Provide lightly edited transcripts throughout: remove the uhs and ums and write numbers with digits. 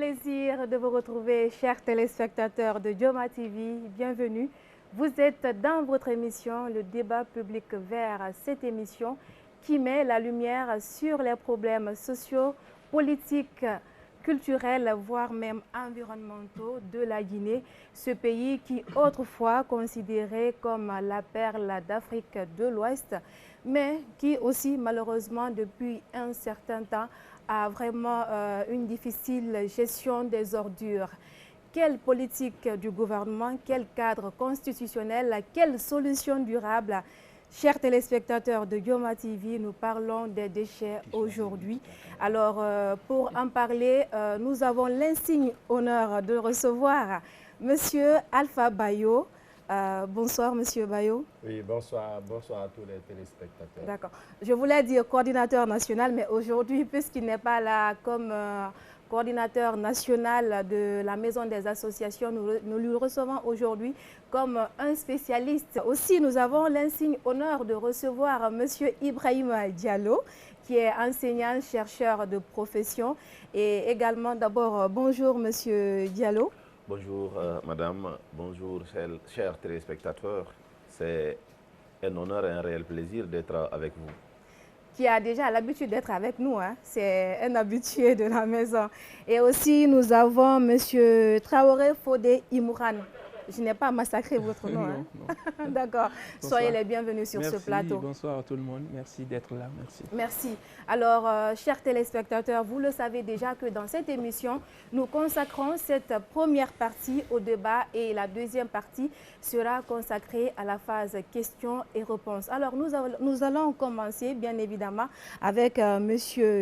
plaisir de vous retrouver, chers téléspectateurs de Dioma TV. Bienvenue. Vous êtes dans votre émission, le débat public vert. Cette émission qui met la lumière sur les problèmes sociaux, politiques, culturels, voire même environnementaux de la Guinée. Ce pays qui autrefois considéré comme la perle d'Afrique de l'Ouest, mais qui aussi malheureusement depuis un certain temps a vraiment une difficile gestion des ordures. Quelle politique du gouvernement, quel cadre constitutionnel, quelle solution durable? Chers téléspectateurs de Dioma TV, nous parlons des déchets aujourd'hui. Alors, pour en parler, nous avons l'insigne honneur de recevoir Monsieur Alpha Bayo. Bonsoir, Monsieur Bayo. Oui, bonsoir à tous les téléspectateurs. D'accord. Je voulais dire coordinateur national, mais aujourd'hui, puisqu'il n'est pas là comme coordinateur national de la Maison des associations, nous lui recevons aujourd'hui comme un spécialiste. Aussi, nous avons l'insigne honneur de recevoir Monsieur Ibrahima Diallo, qui est enseignant-chercheur de profession. Et également, d'abord, bonjour Monsieur Diallo. Bonjour madame, bonjour chers téléspectateurs. C'est un honneur et un réel plaisir d'être avec vous. Qui a déjà l'habitude d'être avec nous, hein. C'est un habitué de la maison. Et aussi, nous avons M. Traoré Fodé Imouran. Je n'ai pas massacré votre nom. Non, non. D'accord. Soyez les bienvenus sur ce plateau. Bonsoir à tout le monde. Merci d'être là. Merci. Merci. Alors, chers téléspectateurs, vous le savez déjà que dans cette émission, nous consacrons cette première partie au débat et la deuxième partie sera consacrée à la phase questions et réponses. Alors, nous allons commencer, bien évidemment, avec M.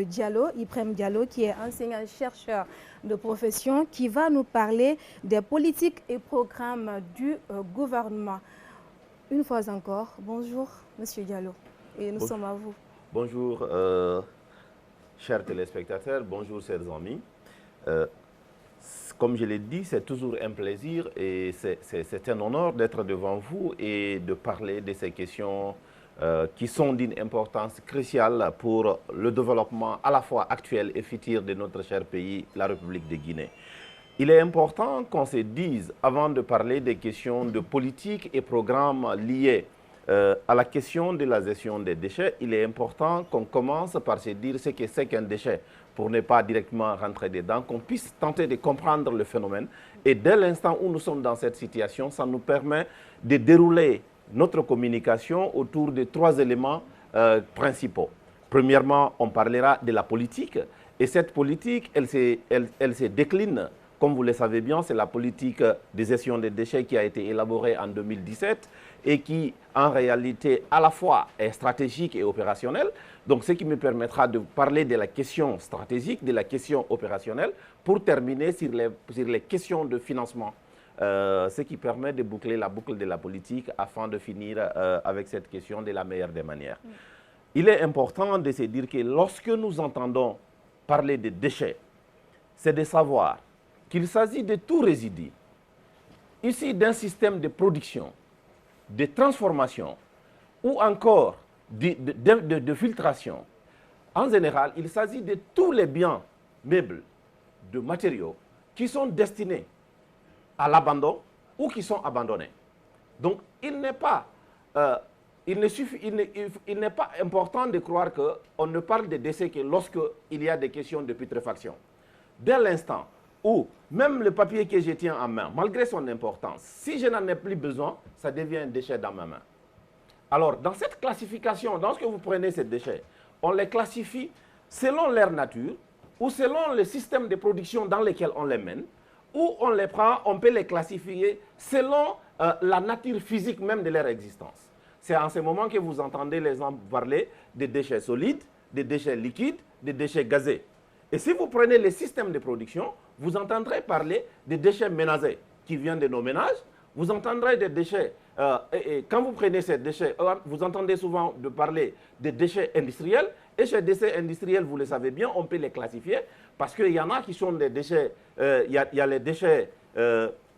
Diallo, Ibrahim Diallo, qui est enseignant-chercheur de profession, qui va nous parler des politiques et programmes du gouvernement. Une fois encore, bonjour Monsieur Diallo, et nous sommes à vous. Bonjour chers téléspectateurs, bonjour chers amis. Comme je l'ai dit, c'est toujours un plaisir et c'est un honneur d'être devant vous et de parler de ces questions qui sont d'une importance cruciale pour le développement à la fois actuel et futur de notre cher pays, la République de Guinée. Il est important qu'on se dise, avant de parler des questions de politique et programmes liés à la question de la gestion des déchets, il est important qu'on commence par se dire ce que c'est qu'un déchet, pour ne pas directement rentrer dedans, qu'on puisse tenter de comprendre le phénomène. Et dès l'instant où nous sommes dans cette situation, ça nous permet de dérouler notre communication autour de trois éléments principaux. Premièrement, on parlera de la politique. Et cette politique, elle se décline. Comme vous le savez bien, c'est la politique de gestion des déchets qui a été élaborée en 2017 et qui, en réalité, à la fois est stratégique et opérationnelle. Donc, ce qui me permettra de parler de la question stratégique, de la question opérationnelle, pour terminer sur les questions de financement. Ce qui permet de boucler la boucle de la politique afin de finir avec cette question de la meilleure des manières. Il est important de se dire que lorsque nous entendons parler de déchets, c'est de savoir qu'il s'agit de tout résidu, ici d'un système de production, de transformation ou encore de filtration. En général, il s'agit de tous les biens meubles, de matériaux qui sont destinés à l'abandon ou qui sont abandonnés. Donc, il n'est pas important de croire qu'on ne parle de décès que lorsqu'il y a des questions de putréfaction. Dès l'instant où même le papier que je tiens en main, malgré son importance, si je n'en ai plus besoin, ça devient un déchet dans ma main. Alors, dans cette classification, lorsque vous prenez ces déchets, on les classifie selon leur nature ou selon le système de production dans lequel on les mène, ou on les prend, on peut les classifier selon la nature physique même de leur existence. C'est en ce moment que vous entendez les gens parler des déchets solides, des déchets liquides, des déchets gazés. Et si vous prenez les systèmes de production, vous entendrez parler des déchets ménagers qui viennent de nos ménages. Vous entendrez des déchets, et quand vous prenez ces déchets, vous entendez souvent parler des déchets industriels. Et ces déchets industriels, vous le savez bien, on peut les classifier parce qu'il y en a qui sont des déchets, il y a les déchets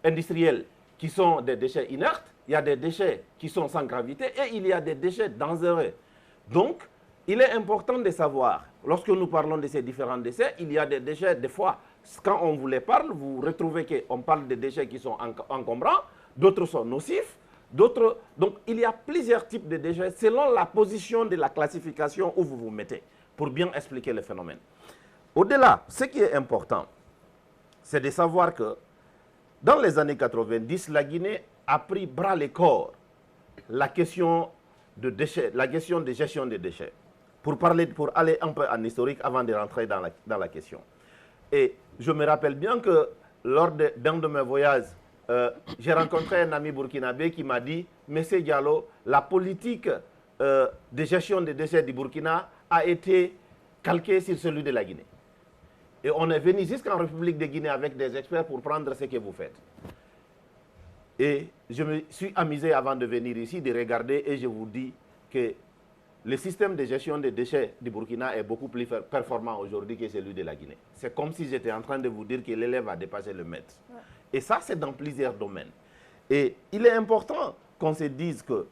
industriels qui sont des déchets inertes, il y a des déchets qui sont sans gravité et il y a des déchets dangereux. Donc, il est important de savoir, lorsque nous parlons de ces différents déchets, il y a des déchets, des fois, quand on vous les parle, vous retrouvez qu'on parle de déchets qui sont encombrants, d'autres sont nocifs, d'autres... Donc, il y a plusieurs types de déchets selon la position de la classification où vous vous mettez, pour bien expliquer le phénomène. Au-delà, ce qui est important, c'est de savoir que dans les années 90, la Guinée a pris bras le corps la question de déchets, la question de gestion des déchets, pour aller un peu en historique avant de rentrer dans la question. Et je me rappelle bien que lors d'un de mes voyages, j'ai rencontré un ami burkinabé qui m'a dit « Monsieur Diallo, la politique de gestion des déchets du Burkina a été calquée sur celui de la Guinée. Et on est venu jusqu'en République de Guinée avec des experts pour prendre ce que vous faites. » Et je me suis amusé avant de venir ici de regarder et je vous dis que le système de gestion des déchets du Burkina est beaucoup plus performant aujourd'hui que celui de la Guinée. C'est comme si j'étais en train de vous dire que l'élève a dépassé le maître. Ouais. Et ça, c'est dans plusieurs domaines. Et il est important qu'on se dise que,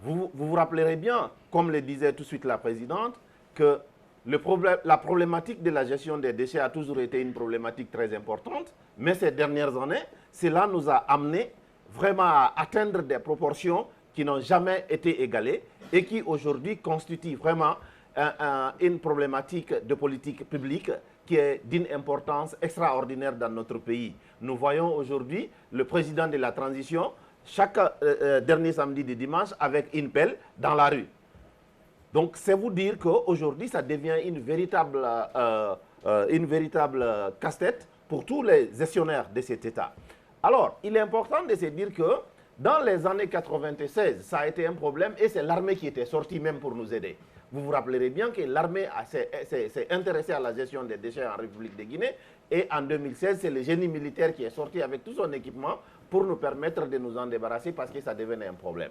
vous vous rappellerez bien, comme le disait tout de suite la présidente, que la problématique de la gestion des déchets a toujours été une problématique très importante, mais ces dernières années, cela nous a amené vraiment à atteindre des proportions qui n'ont jamais été égalées et qui aujourd'hui constituent vraiment une problématique de politique publique qui est d'une importance extraordinaire dans notre pays. Nous voyons aujourd'hui le président de la transition chaque dernier samedi de dimanche avec une pelle dans la rue. Donc, c'est vous dire qu'aujourd'hui, ça devient une véritable casse-tête pour tous les gestionnaires de cet État. Alors, il est important de se dire que dans les années 96, ça a été un problème et c'est l'armée qui était sortie même pour nous aider. Vous vous rappellerez bien que l'armée s'est intéressée à la gestion des déchets en République de Guinée et en 2016, c'est le génie militaire qui est sorti avec tout son équipement pour nous permettre de nous en débarrasser parce que ça devenait un problème.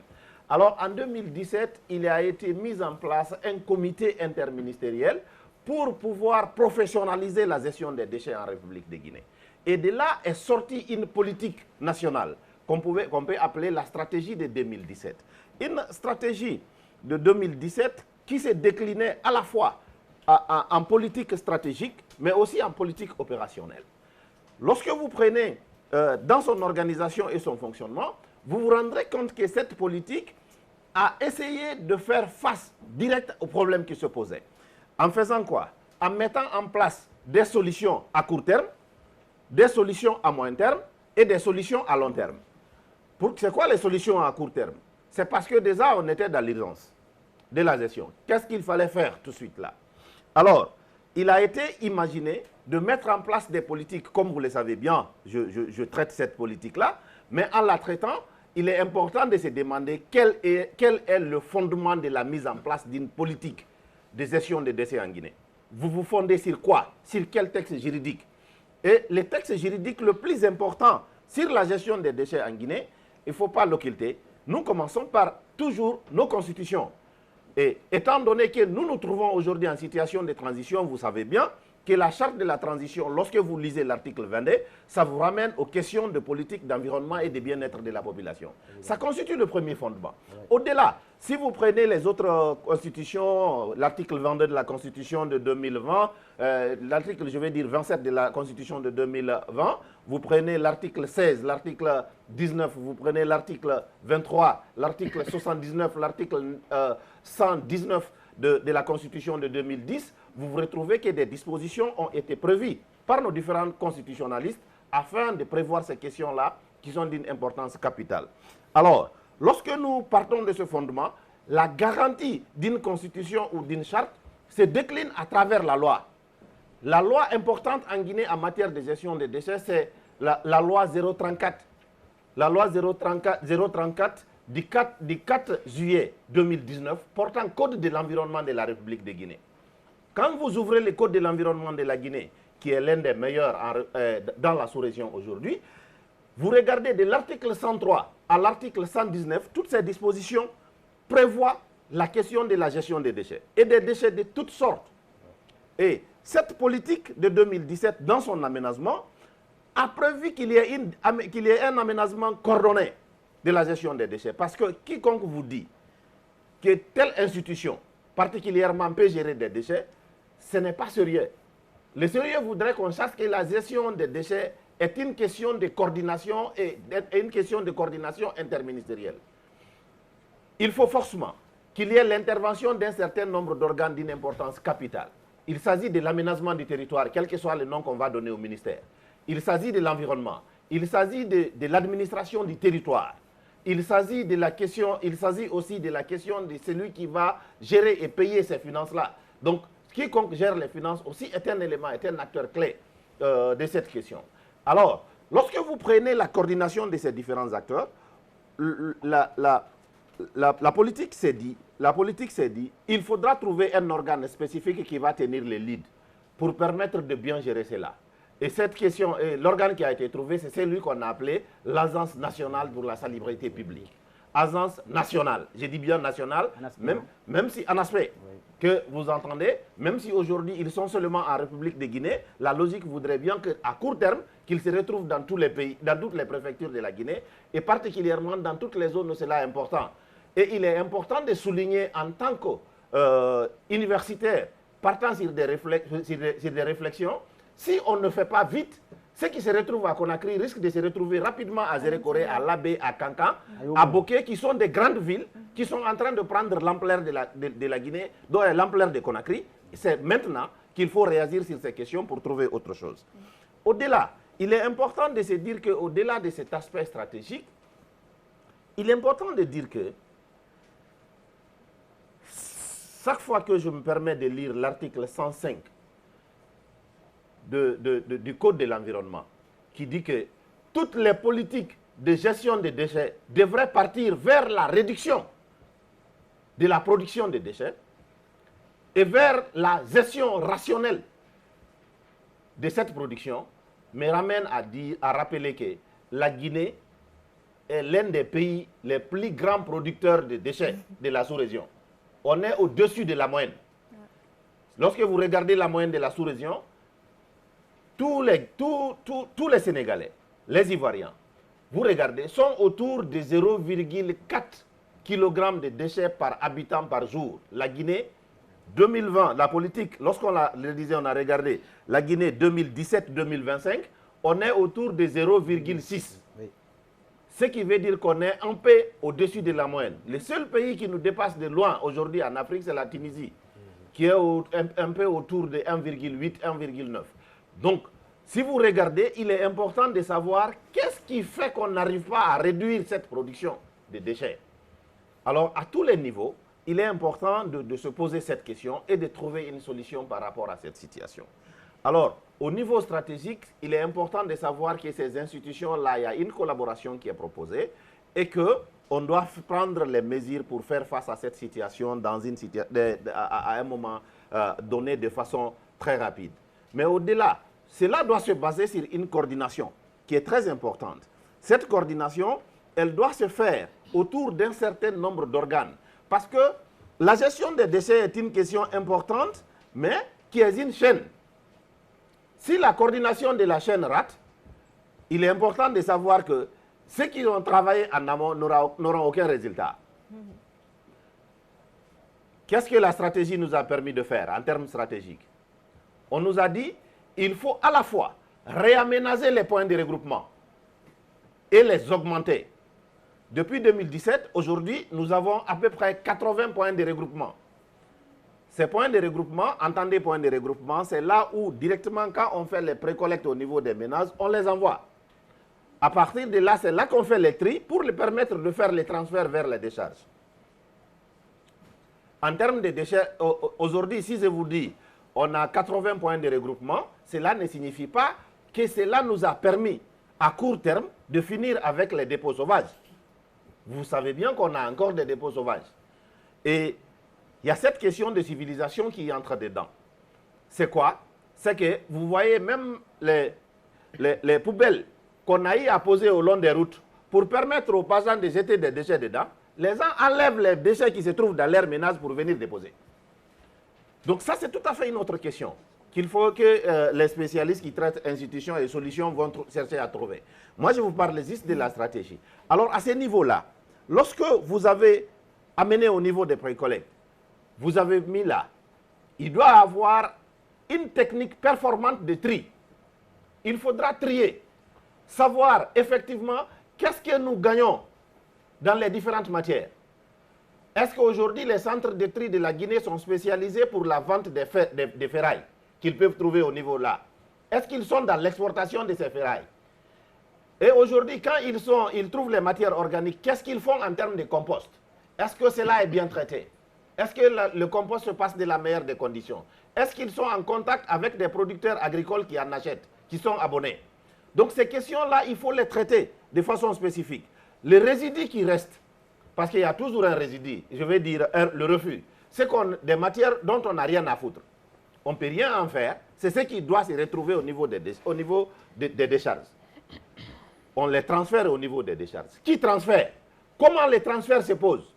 Alors, en 2017, il a été mis en place un comité interministériel pour pouvoir professionnaliser la gestion des déchets en République de Guinée. Et de là est sortie une politique nationale qu'on peut appeler la stratégie de 2017. Une stratégie de 2017 qui s'est déclinée à la fois en politique stratégique, mais aussi en politique opérationnelle. Lorsque vous prenez dans son organisation et son fonctionnement, vous vous rendrez compte que cette politique a essayé de faire face direct aux problèmes qui se posaient. En faisant quoi? En mettant en place des solutions à court terme, des solutions à moyen terme et des solutions à long terme. C'est quoi les solutions à court terme? C'est parce que déjà on était dans l'urgence de la gestion. Qu'est-ce qu'il fallait faire tout de suite là? Alors, il a été imaginé de mettre en place des politiques, comme vous le savez bien, je traite cette politique-là, mais en la traitant, il est important de se demander quel est le fondement de la mise en place d'une politique de gestion des déchets en Guinée. Vous vous fondez sur quoi? Sur quel texte juridique? Et le texte juridique le plus important sur la gestion des déchets en Guinée, il ne faut pas l'occulter, nous commençons par toujours nos constitutions. Et étant donné que nous nous trouvons aujourd'hui en situation de transition, vous savez bien que la charte de la transition, lorsque vous lisez l'article 22, ça vous ramène aux questions de politique d'environnement et de bien-être de la population. Ça constitue le premier fondement. Au-delà, si vous prenez les autres constitutions, l'article 22 de la Constitution de 2020, l'article, je vais dire 27 de la Constitution de 2020, vous prenez l'article 16, l'article 19, vous prenez l'article 23, l'article 79, l'article 119 de la Constitution de 2010, vous vous retrouvez que des dispositions ont été prévues par nos différents constitutionnalistes afin de prévoir ces questions-là qui sont d'une importance capitale. Alors, lorsque nous partons de ce fondement, la garantie d'une constitution ou d'une charte se décline à travers la loi. La loi importante en Guinée en matière de gestion des déchets, c'est la loi 034. La loi 034 du 4 juillet 2019 portant Code de l'environnement de la République de Guinée. Quand vous ouvrez le Code de l'environnement de la Guinée, qui est l'un des meilleurs dans la sous-région aujourd'hui, vous regardez de l'article 103 à l'article 119, toutes ces dispositions prévoient la question de la gestion des déchets et des déchets de toutes sortes. Et cette politique de 2017, dans son aménagement, a prévu qu'il y ait un aménagement coordonné de la gestion des déchets. Parce que quiconque vous dit que telle institution particulièrement peut gérer des déchets, ce n'est pas sérieux. Le sérieux voudrait qu'on sache que la gestion des déchets est une question de coordination et une question de coordination interministérielle. Il faut forcément qu'il y ait l'intervention d'un certain nombre d'organes d'une importance capitale. Il s'agit de l'aménagement du territoire, quel que soit le nom qu'on va donner au ministère. Il s'agit de l'environnement. Il s'agit de l'administration du territoire. Il s'agit aussi de la question de celui qui va gérer et payer ces finances-là. Donc, quiconque gère les finances aussi est un élément, est un acteur clé de cette question. Alors, lorsque vous prenez la coordination de ces différents acteurs, la politique s'est dit, il faudra trouver un organe spécifique qui va tenir les leads pour permettre de bien gérer cela. Et cette question, l'organe qui a été trouvé, c'est celui qu'on a appelé l'Agence nationale pour la salubrité publique. Agence nationale, je dis bien nationale, même si en aspect que vous entendez, même si aujourd'hui ils sont seulement en République de Guinée, la logique voudrait bien qu'à court terme, qu'ils se retrouvent dans tous les pays, dans toutes les préfectures de la Guinée, et particulièrement dans toutes les zones où cela est important. Et il est important de souligner en tant qu'universitaire, partant sur des réflexions, si on ne fait pas vite, ceux qui se retrouvent à Conakry risquent de se retrouver rapidement à Zérékoré, à Labé, à Kankan, à Boké, qui sont des grandes villes, qui sont en train de prendre l'ampleur de la Guinée, dont est l'ampleur de Conakry. C'est maintenant qu'il faut réagir sur ces questions pour trouver autre chose. Au-delà, il est important de se dire qu'au-delà de cet aspect stratégique, il est important de dire que chaque fois que je me permets de lire l'article 105 du Code de l'environnement, qui dit que toutes les politiques de gestion des déchets devraient partir vers la réduction de la production de déchets et vers la gestion rationnelle de cette production, me ramène à rappeler que la Guinée est l'un des pays les plus grands producteurs de déchets de la sous-région. On est au-dessus de la moyenne. Lorsque vous regardez la moyenne de la sous-région, tous les Sénégalais, les Ivoiriens, vous regardez, sont autour de 0,4 kg de déchets par habitant par jour. La Guinée, 2020, la politique, lorsqu'on le disait, on a regardé, la Guinée 2017-2025, on est autour de 0,6. Oui. Ce qui veut dire qu'on est un peu au-dessus de la moyenne. Le seul pays qui nous dépasse de loin aujourd'hui en Afrique, c'est la Tunisie, qui est un peu autour de 1,8, 1,9. Donc, si vous regardez, il est important de savoir qu'est-ce qui fait qu'on n'arrive pas à réduire cette production de déchets. Alors, à tous les niveaux, il est important de se poser cette question et de trouver une solution par rapport à cette situation. Alors, au niveau stratégique, il est important de savoir que ces institutions-là, il y a une collaboration qui est proposée et qu'on doit prendre les mesures pour faire face à cette situation à un moment donné de façon très rapide. Mais au-delà, cela doit se baser sur une coordination qui est très importante. Cette coordination, elle doit se faire autour d'un certain nombre d'organes. Parce que la gestion des déchets est une question importante, mais qui est une chaîne. Si la coordination de la chaîne rate, il est important de savoir que ceux qui ont travaillé en amont n'auront aucun résultat. Qu'est-ce que la stratégie nous a permis de faire en termes stratégiques? On nous a dit qu'il faut à la fois réaménager les points de regroupement et les augmenter. Depuis 2017, aujourd'hui, nous avons à peu près 80 points de regroupement. Ces points de regroupement, entendez points de regroupement, c'est là où directement quand on fait les précollectes au niveau des ménages, on les envoie. À partir de là, c'est là qu'on fait les tris pour les permettre de faire les transferts vers les décharges. En termes de déchets, aujourd'hui, si je vous dis on a 80 points de regroupement, cela ne signifie pas que cela nous a permis à court terme de finir avec les dépôts sauvages. Vous savez bien qu'on a encore des dépôts sauvages. Et il y a cette question de civilisation qui entre dedans. C'est quoi? C'est que vous voyez même les poubelles qu'on a eu à poser au long des routes pour permettre aux passants de jeter des déchets dedans, les gens enlèvent les déchets qui se trouvent dans leur ménage pour venir déposer. Donc ça, c'est tout à fait une autre question qu'il faut que les spécialistes qui traitent institutions et solutions vont chercher à trouver. Moi, je vous parle juste de la stratégie. Alors, à ce niveau-là, lorsque vous avez amené au niveau des précollectes, vous avez mis là, il doit avoir une technique performante de tri. Il faudra trier, savoir effectivement qu'est-ce que nous gagnons dans les différentes matières. Est-ce qu'aujourd'hui, les centres de tri de la Guinée sont spécialisés pour la vente des ferrailles qu'ils peuvent trouver au niveau là? Est-ce qu'ils sont dans l'exportation de ces ferrailles? Et aujourd'hui, quand ils trouvent les matières organiques, qu'est-ce qu'ils font en termes de compost? Est-ce que cela est bien traité? Est-ce que le compost se passe de la meilleure des conditions? Est-ce qu'ils sont en contact avec des producteurs agricoles qui en achètent, qui sont abonnés? Donc ces questions-là, il faut les traiter de façon spécifique. Les résidus qui restent, parce qu'il y a toujours un résidu, je vais dire le refus, c'est des matières dont on n'a rien à foutre. On ne peut rien en faire, c'est ce qui doit se retrouver au niveau des décharges. On les transfère au niveau des décharges. Qui transfère? Comment les transferts se posent?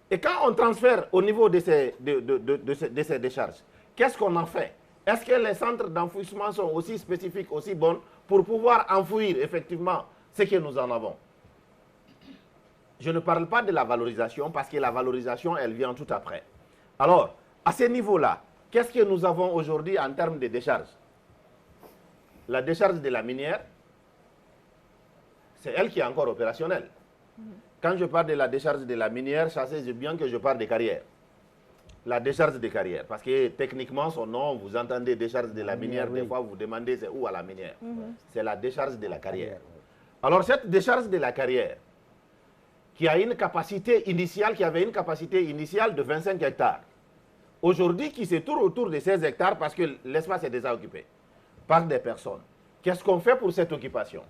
Et quand on transfère au niveau de ces décharges, qu'est-ce qu'on en fait? Est-ce que les centres d'enfouissement sont aussi spécifiques, aussi bons pour pouvoir enfouir effectivement ce que nous en avons? Je ne parle pas de la valorisation parce que la valorisation, elle vient tout après. Alors, à ce niveau-là, qu'est-ce que nous avons aujourd'hui en termes de décharge? La décharge de la minière, c'est elle qui est encore opérationnelle. Quand je parle de la décharge de la minière, sachez bien que je parle des carrières. La décharge des carrières, parce que techniquement, son nom, vous entendez décharge de la minière, des fois vous demandez c'est où à la minière. C'est la décharge de la carrière. Alors cette décharge de la carrière, qui avait une capacité initiale de 25 hectares, aujourd'hui qui se tourne autour de 16 hectares parce que l'espace est déjà occupé par des personnes. Qu'est-ce qu'on fait pour cette occupation?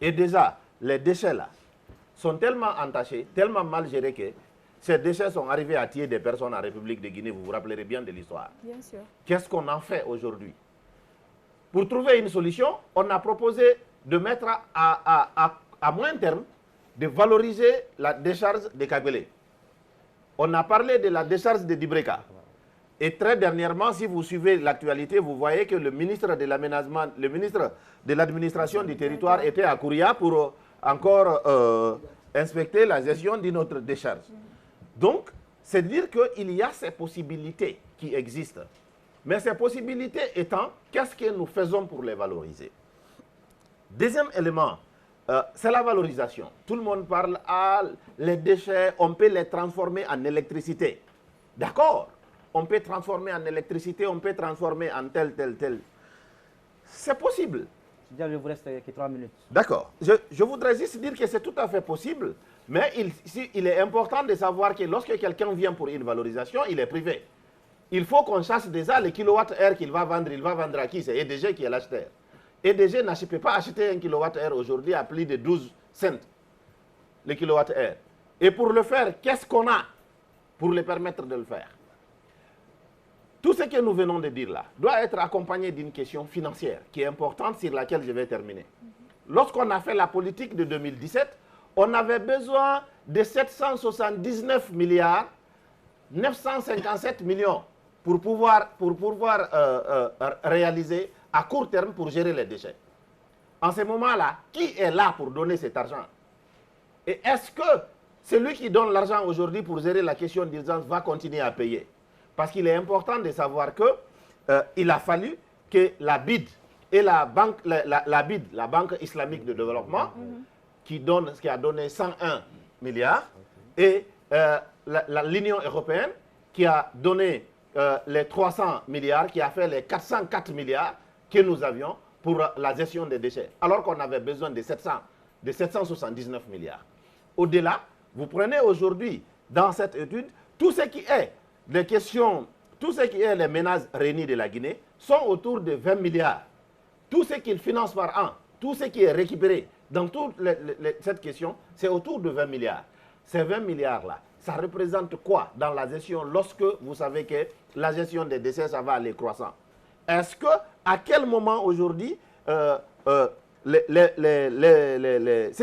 Et déjà, les déchets là sont tellement entachés, tellement mal gérés que ces déchets sont arrivés à tuer des personnes en République de Guinée. Vous vous rappellerez bien de l'histoire. Bien sûr. Qu'est-ce qu'on en fait aujourd'hui? Pour trouver une solution, on a proposé de mettre à moyen terme, de valoriser la décharge de Kagbele. On a parlé de la décharge de Dibreka. Et très dernièrement, si vous suivez l'actualité, vous voyez que le ministre de l'Aménagement, le ministre de l'Administration du territoire était à Kouria pour encore inspecter la gestion d'une autre décharge. Donc, c'est dire qu'il y a ces possibilités qui existent. Mais ces possibilités étant, qu'est-ce que nous faisons pour les valoriser? Deuxième élément, c'est la valorisation. Tout le monde parle, les déchets, on peut les transformer en électricité. D'accord, on peut transformer en électricité, on peut transformer en tel. C'est possible. Il vous reste que 3 minutes. D'accord. Je voudrais juste dire que c'est tout à fait possible, mais il est important de savoir que lorsque quelqu'un vient pour une valorisation, il est privé. Il faut qu'on sache déjà les kilowattheures qu'il va vendre. Il va vendre à qui? C'est EDG qui est l'acheteur. EDG ne peut pas acheter un kilowattheure aujourd'hui à plus de 12 cents le kilowattheure. Et pour le faire, qu'est-ce qu'on a pour le permettre de le faire? Tout ce que nous venons de dire là doit être accompagné d'une question financière qui est importante, sur laquelle je vais terminer. Lorsqu'on a fait la politique de 2017, on avait besoin de 779 milliards 957 millions pour pouvoir réaliser à court terme pour gérer les déchets. En ce moment-là, qui est là pour donner cet argent? Et est-ce que celui qui donne l'argent aujourd'hui pour gérer la question d'urgence va continuer à payer? Parce qu'il est important de savoir qu'il a fallu que la BID et la Banque islamique de développement, qui a donné 101 milliards, et l'Union européenne, qui a donné les 300 milliards, qui a fait les 404 milliards que nous avions pour la gestion des déchets, alors qu'on avait besoin de 779 milliards. Au-delà, vous prenez aujourd'hui, dans cette étude, tout ce qui est les questions, tout ce qui est les ménages réunis de la Guinée sont autour de 20 milliards. Tout ce qu'ils financent par an, tout ce qui est récupéré dans toute cette question, c'est autour de 20 milliards. Ces 20 milliards-là, ça représente quoi dans la gestion lorsque vous savez que la gestion des déchets, ça va aller croissant? Est-ce que, à quel moment aujourd'hui, ceux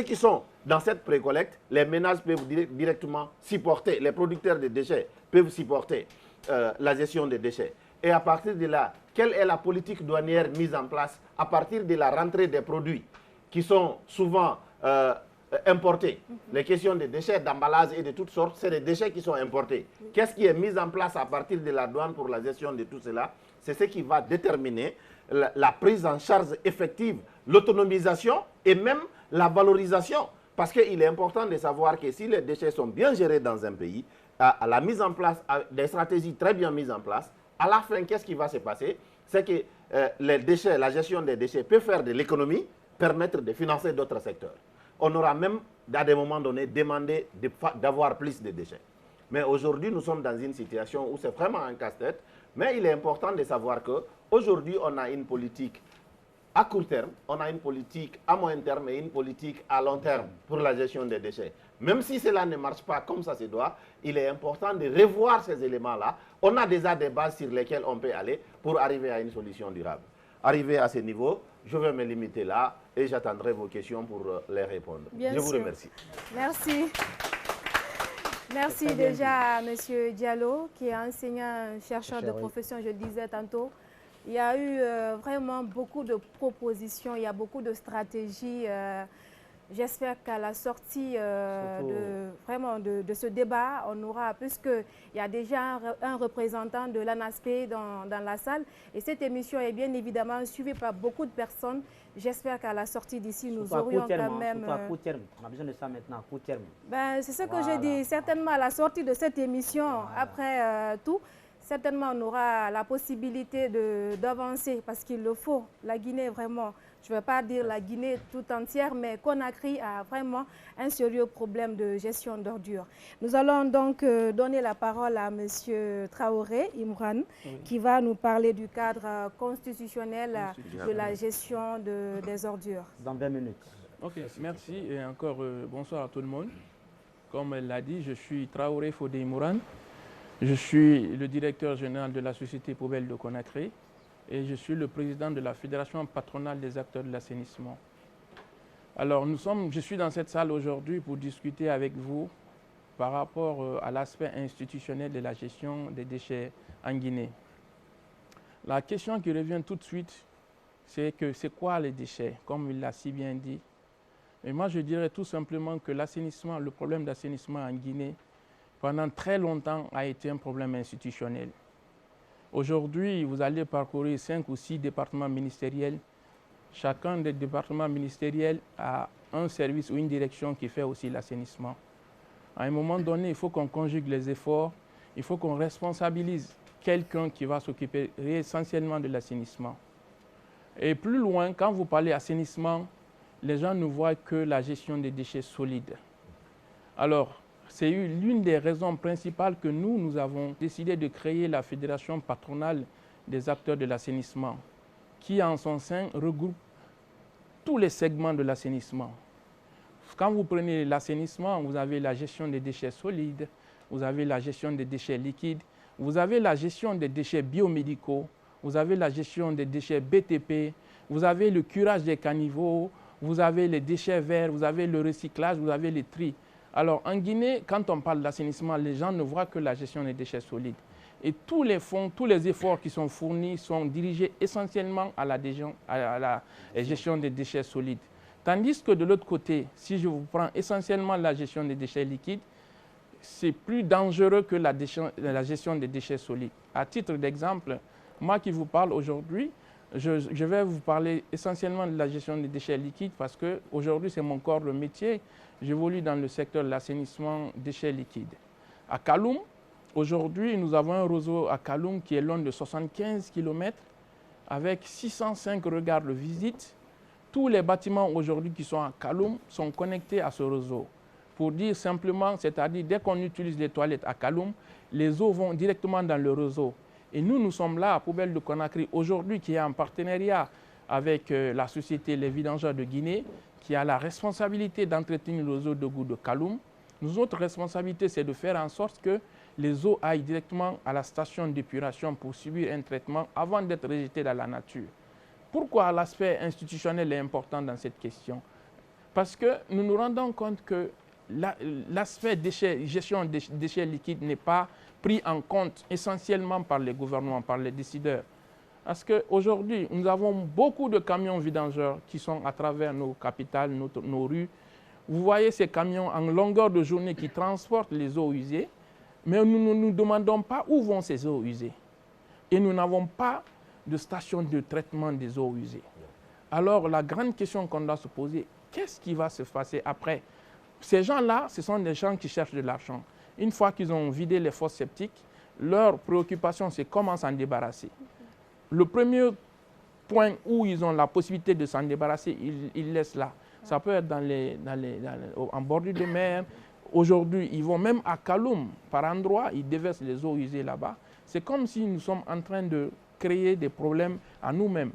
qui sont dans cette précollecte, les ménages peuvent directement supporter, les producteurs de déchets peuvent supporter la gestion des déchets? Et à partir de là, quelle est la politique douanière mise en place à partir de la rentrée des produits qui sont souvent importés? Les questions de déchets, d'emballage et de toutes sortes, c'est des déchets qui sont importés. Qu'est-ce qui est mis en place à partir de la douane pour la gestion de tout cela? c'est ce qui va déterminer la prise en charge effective, l'autonomisation et même la valorisation. Parce qu'il est important de savoir que si les déchets sont bien gérés dans un pays, à la mise en place, des stratégies très bien mises en place, à la fin, qu'est-ce qui va se passer? C'est que les déchets, la gestion des déchets peut faire de l'économie, permettre de financer d'autres secteurs. On aura même, à des moments donnés, demandé d'avoir plus de déchets. Mais aujourd'hui, nous sommes dans une situation où c'est vraiment un casse-tête. Mais il est important de savoir qu'aujourd'hui, on a une politique à court terme, on a une politique à moyen terme et une politique à long terme pour la gestion des déchets. Même si cela ne marche pas comme ça se doit, il est important de revoir ces éléments-là. On a déjà des bases sur lesquelles on peut aller pour arriver à une solution durable. Arrivé à ce niveau, je vais me limiter là et j'attendrai vos questions pour les répondre. Je vous remercie. Merci. Merci déjà à M. Diallo, qui est enseignant-chercheur de profession, je le disais tantôt. Il y a eu vraiment beaucoup de propositions, il y a beaucoup de stratégies. J'espère qu'à la sortie de ce débat, on aura, puisqu'il y a déjà un représentant de l'ANASP dans la salle, et cette émission est bien évidemment suivie par beaucoup de personnes. J'espère qu'à la sortie d'ici, nous aurions quand même... à court terme. On a besoin de ça maintenant, à court terme. Ben, c'est ce que je dis. Certainement, à la sortie de cette émission, après tout, certainement, on aura la possibilité d'avancer parce qu'il le faut. La Guinée, vraiment, je ne vais pas dire la Guinée tout entière, mais Conakry a vraiment un sérieux problème de gestion d'ordures. Nous allons donc donner la parole à M. Traoré Imran, qui va nous parler du cadre constitutionnel de la gestion des ordures. Dans 20 minutes. Ok, merci et encore bonsoir à tout le monde. Comme elle l'a dit, je suis Traoré Fodé Imran. Je suis le directeur général de la Société Poubelle de Conakry et je suis le président de la Fédération patronale des acteurs de l'assainissement. Alors, je suis dans cette salle aujourd'hui pour discuter avec vous par rapport à l'aspect institutionnel de la gestion des déchets en Guinée. La question qui revient tout de suite, c'est quoi les déchets, comme il l'a si bien dit. Et moi, je dirais tout simplement que l'assainissement, le problème d'assainissement en Guinée, pendant très longtemps, a été un problème institutionnel. Aujourd'hui, vous allez parcourir 5 ou 6 départements ministériels. Chacun des départements ministériels a un service ou une direction qui fait aussi l'assainissement. À un moment donné, il faut qu'on conjugue les efforts, il faut qu'on responsabilise quelqu'un qui va s'occuper essentiellement de l'assainissement. Et plus loin, quand vous parlez assainissement, les gens ne voient que la gestion des déchets solides. Alors, c'est l'une des raisons principales que nous avons décidé de créer la Fédération patronale des acteurs de l'assainissement, qui en son sein regroupe tous les segments de l'assainissement. Quand vous prenez l'assainissement, vous avez la gestion des déchets solides, vous avez la gestion des déchets liquides, vous avez la gestion des déchets biomédicaux, vous avez la gestion des déchets BTP, vous avez le curage des caniveaux, vous avez les déchets verts, vous avez le recyclage, vous avez les tri. Alors en Guinée, quand on parle d'assainissement, les gens ne voient que la gestion des déchets solides. Et tous les fonds, tous les efforts qui sont fournis sont dirigés essentiellement à la gestion des déchets solides. Tandis que de l'autre côté, si je vous prends essentiellement la gestion des déchets liquides, c'est plus dangereux que la gestion des déchets solides. À titre d'exemple, moi qui vous parle aujourd'hui, je vais vous parler essentiellement de la gestion des déchets liquides parce qu'aujourd'hui, c'est mon corps de métier. J'évolue dans le secteur de l'assainissement déchets liquides. À Kaloum, aujourd'hui, nous avons un réseau à Kaloum qui est long de 75 km avec 605 regards de visite. Tous les bâtiments aujourd'hui qui sont à Kaloum sont connectés à ce réseau. Pour dire simplement, c'est-à-dire dès qu'on utilise les toilettes à Kaloum, les eaux vont directement dans le réseau. Et nous sommes là à Poubelle de Conakry aujourd'hui qui est en partenariat avec la société Les Vidangeurs de Guinée qui a la responsabilité d'entretenir le réseau de goût de Kaloum. Notre responsabilité, c'est de faire en sorte que les eaux aillent directement à la station d'épuration pour subir un traitement avant d'être rejetées dans la nature. Pourquoi l'aspect institutionnel est important dans cette question? Parce que nous nous rendons compte que l'aspect gestion des déchets liquides n'est pas pris en compte essentiellement par les gouvernements, par les décideurs. Parce qu'aujourd'hui, nous avons beaucoup de camions vidangeurs qui sont à travers nos capitales, nos rues. Vous voyez ces camions en longueur de journée qui transportent les eaux usées, mais nous ne nous demandons pas où vont ces eaux usées. Et nous n'avons pas de stations de traitement des eaux usées. Alors la grande question qu'on doit se poser, qu'est-ce qui va se passer après? Ces gens-là, ce sont des gens qui cherchent de l'argent. Une fois qu'ils ont vidé les fosses septiques, leur préoccupation, c'est comment s'en débarrasser. Le premier point où ils ont la possibilité de s'en débarrasser, ils laissent là. Ça peut être en bordure de mer. Aujourd'hui, ils vont même à Kaloum, par endroit, ils déversent les eaux usées là-bas. C'est comme si nous sommes en train de créer des problèmes à nous-mêmes.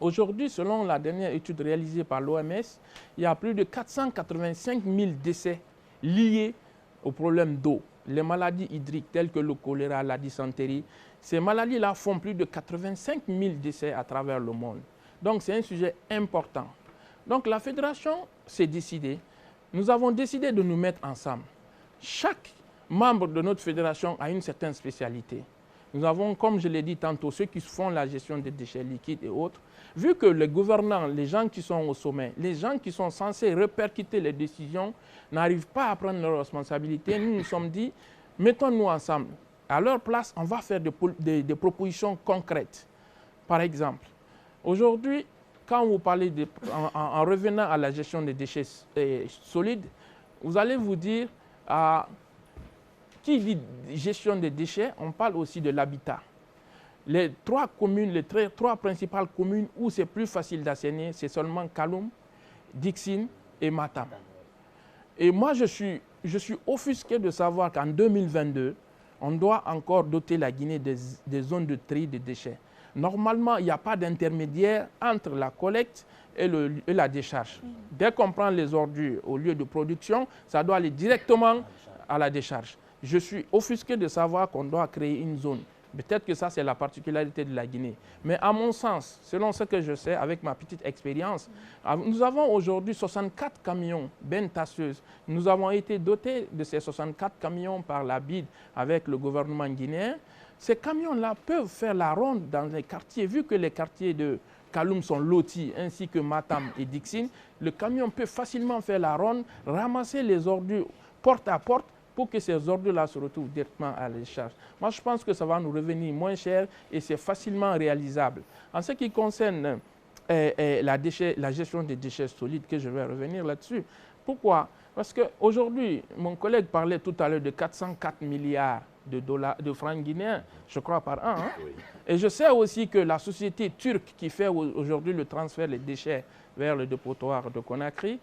Aujourd'hui, selon la dernière étude réalisée par l'OMS, il y a plus de 485 000 décès liés aux problèmes d'eau. Les maladies hydriques telles que le choléra, la dysenterie, ces maladies-là font plus de 85 000 décès à travers le monde. Donc c'est un sujet important. Donc la fédération s'est décidée, nous avons décidé de nous mettre ensemble. Chaque membre de notre fédération a une certaine spécialité. Nous avons, comme je l'ai dit tantôt, ceux qui font la gestion des déchets liquides et autres. Vu que les gouvernants, les gens qui sont au sommet, les gens qui sont censés répercuter les décisions n'arrivent pas à prendre leurs responsabilités, nous nous sommes dit, mettons-nous ensemble. À leur place, on va faire des propositions concrètes. Par exemple, aujourd'hui, quand vous parlez, en revenant à la gestion des déchets solides, vous allez vous dire, qui dit gestion des déchets, on parle aussi de l'habitat. Les trois principales communes où c'est plus facile d'assainir, c'est seulement Kaloum, Dixine et Matam. Et moi, je suis offusqué de savoir qu'en 2022, on doit encore doter la Guinée des zones de tri des déchets. Normalement, il n'y a pas d'intermédiaire entre la collecte et la décharge. Dès qu'on prend les ordures au lieu de production, ça doit aller directement à la décharge. Je suis offusqué de savoir qu'on doit créer une zone. Peut-être que ça, c'est la particularité de la Guinée. Mais à mon sens, selon ce que je sais, avec ma petite expérience, nous avons aujourd'hui 64 camions bennes tasseuses. Nous avons été dotés de ces 64 camions par la BID avec le gouvernement guinéen. Ces camions-là peuvent faire la ronde dans les quartiers. Vu que les quartiers de Kaloum sont lotis, ainsi que Matam et Dixine, le camion peut facilement faire la ronde, ramasser les ordures porte à porte, pour que ces ordures-là se retrouvent directement à la décharge. Moi, je pense que ça va nous revenir moins cher et c'est facilement réalisable. En ce qui concerne la gestion des déchets solides, que je vais revenir là-dessus. Pourquoi? Parce qu'aujourd'hui, mon collègue parlait tout à l'heure de 404 milliards de francs guinéens, je crois, par an. Hein? Oui. Et je sais aussi que la société turque qui fait aujourd'hui le transfert des déchets vers le dépotoir de Conakry,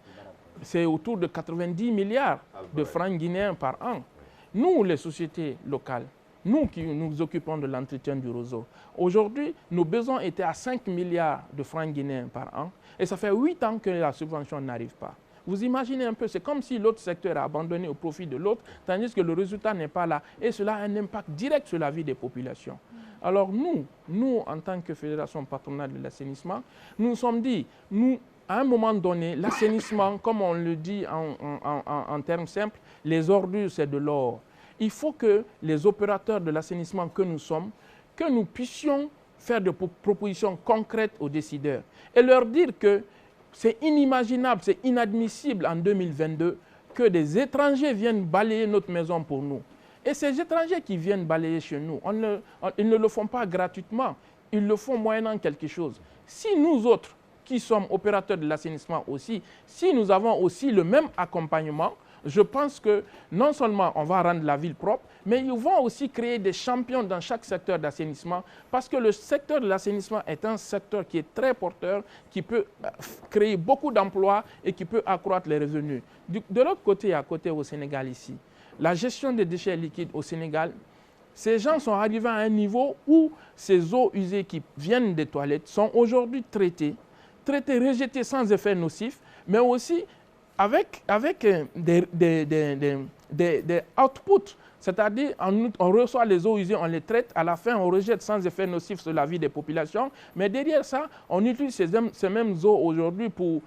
c'est autour de 90 milliards de francs guinéens par an. Nous, les sociétés locales, nous qui nous occupons de l'entretien du réseau, aujourd'hui, nos besoins étaient à 5 milliards de francs guinéens par an et ça fait 8 ans que la subvention n'arrive pas. Vous imaginez un peu, c'est comme si l'autre secteur a abandonné au profit de l'autre, tandis que le résultat n'est pas là et cela a un impact direct sur la vie des populations. Alors nous, en tant que Fédération patronale de l'assainissement, nous nous sommes dit, à un moment donné, l'assainissement, comme on le dit en termes simples, les ordures, c'est de l'or. Il faut que les opérateurs de l'assainissement que nous sommes, que nous puissions faire des propositions concrètes aux décideurs et leur dire que c'est inimaginable, c'est inadmissible en 2022 que des étrangers viennent balayer notre maison pour nous. Et ces étrangers qui viennent balayer chez nous, ils ne le font pas gratuitement, ils le font moyennant quelque chose. Si nous autres, qui sommes opérateurs de l'assainissement aussi, si nous avons aussi le même accompagnement, je pense que non seulement on va rendre la ville propre, mais ils vont aussi créer des champions dans chaque secteur d'assainissement parce que le secteur de l'assainissement est un secteur qui est très porteur, qui peut créer beaucoup d'emplois et qui peut accroître les revenus. De l'autre côté, à côté au Sénégal ici, la gestion des déchets liquides au Sénégal, ces gens sont arrivés à un niveau où ces eaux usées qui viennent des toilettes sont aujourd'hui traitées, rejetées sans effet nocif, mais aussi avec des outputs. C'est-à-dire, on reçoit les eaux usées, on les traite, à la fin, on rejette sans effet nocif sur la vie des populations. Mais derrière ça, on utilise ces mêmes eaux aujourd'hui pour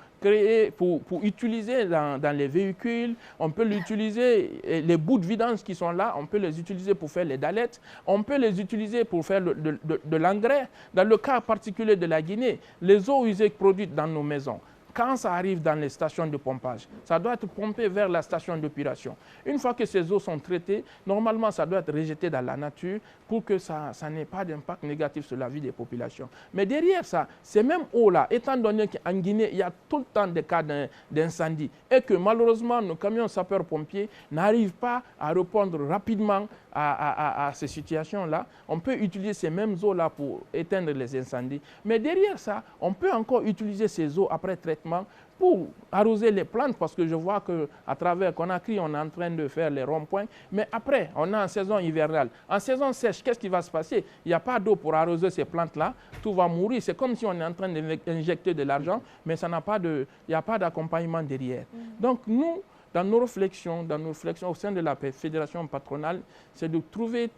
utiliser dans les véhicules. On peut l'utiliser, les bouts de vidange qui sont là, on peut les utiliser pour faire les dallettes. On peut les utiliser pour faire de l'engrais. Dans le cas particulier de la Guinée, les eaux usées produites dans nos maisons, quand ça arrive dans les stations de pompage, ça doit être pompé vers la station d'épuration. Une fois que ces eaux sont traitées, normalement, ça doit être rejeté dans la nature pour que ça n'ait pas d'impact négatif sur la vie des populations. Mais derrière ça, ces mêmes eaux-là, étant donné qu'en Guinée, il y a tout le temps des cas d'incendie et que malheureusement, nos camions sapeurs-pompiers n'arrivent pas à répondre rapidement à ces situations-là, on peut utiliser ces mêmes eaux-là pour éteindre les incendies. Mais derrière ça, on peut encore utiliser ces eaux après traitement pour arroser les plantes, parce que je vois qu'à travers Conakry, on est en train de faire les ronds-points. Mais après, on est en saison hivernale. En saison sèche, qu'est-ce qui va se passer? Il n'y a pas d'eau pour arroser ces plantes-là. Tout va mourir. C'est comme si on est en train d'injecter de l'argent, mais il n'y a pas d'accompagnement derrière. Donc nous, dans nos réflexions au sein de la fédération patronale, c'est de trouver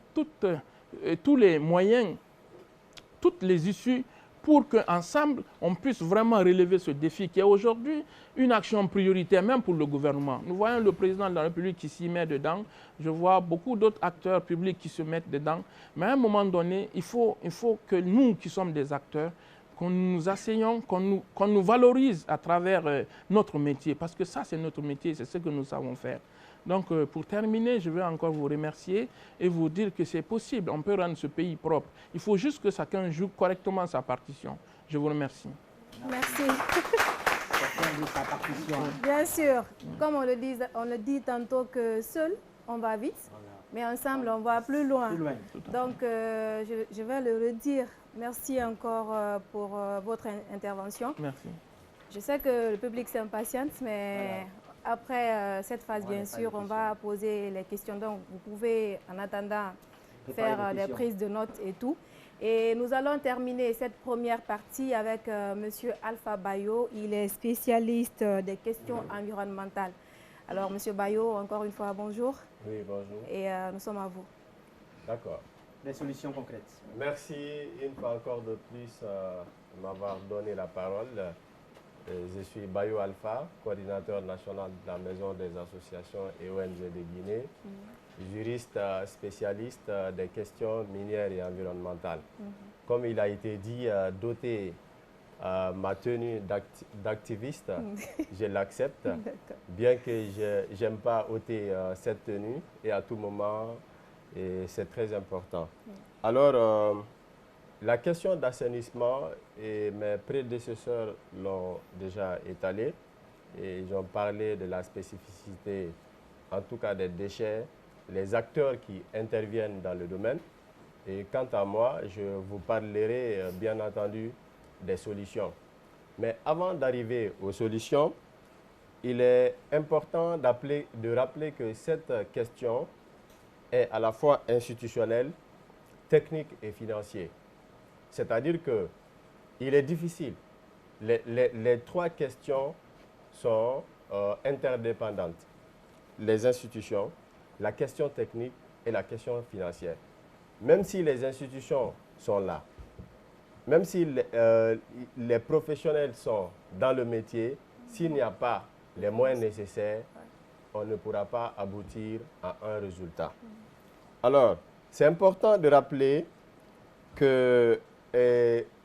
tous les moyens, toutes les issues pour qu'ensemble, on puisse vraiment relever ce défi qui est aujourd'hui une action prioritaire, même pour le gouvernement. Nous voyons le président de la République qui s'y met dedans. Je vois beaucoup d'autres acteurs publics qui se mettent dedans. Mais à un moment donné, il faut que nous, qui sommes des acteurs, qu'on nous asseyons, qu'on nous valorise à travers notre métier. Parce que ça, c'est notre métier, c'est ce que nous savons faire. Donc, pour terminer, je veux encore vous remercier et vous dire que c'est possible. On peut rendre ce pays propre. Il faut juste que chacun joue correctement sa partition. Je vous remercie. Merci. Bien sûr, comme on le dit tantôt que seul, on va vite, mais ensemble, on va plus loin. Donc, je vais le redire. Merci encore pour votre intervention. Merci. Je sais que le public s'impatiente, mais après cette phase, bien sûr, on va poser les questions. Donc, vous pouvez, en attendant, faire des prises de notes et tout. Et nous allons terminer cette première partie avec M. Alpha Bayo. Il est spécialiste des questions environnementales. Alors, M. Bayo, encore une fois, bonjour. Oui, bonjour. Et nous sommes à vous. D'accord. Des solutions concrètes. Merci une fois encore de plus de m'avoir donné la parole. Je suis Bayo Alpha, coordinateur national de la Maison des associations et ONG de Guinée, juriste spécialiste des questions minières et environnementales. Comme il a été dit, doté ma tenue d'activiste, je l'accepte, bien que je n'aime pas ôter cette tenue et à tout moment, c'est très important. Alors, la question d'assainissement, et mes prédécesseurs l'ont déjà étalé, et ils ont parlé de la spécificité, en tout cas des déchets, les acteurs qui interviennent dans le domaine. Et quant à moi, je vous parlerai bien entendu des solutions. Mais avant d'arriver aux solutions, il est important de rappeler que cette question est à la fois institutionnelle, technique et financière. C'est-à-dire qu'il est difficile. Les trois questions sont interdépendantes. Les institutions, la question technique et la question financière. Même si les institutions sont là, même si les professionnels sont dans le métier, s'il n'y a pas les moyens nécessaires, on ne pourra pas aboutir à un résultat. Alors, c'est important de rappeler que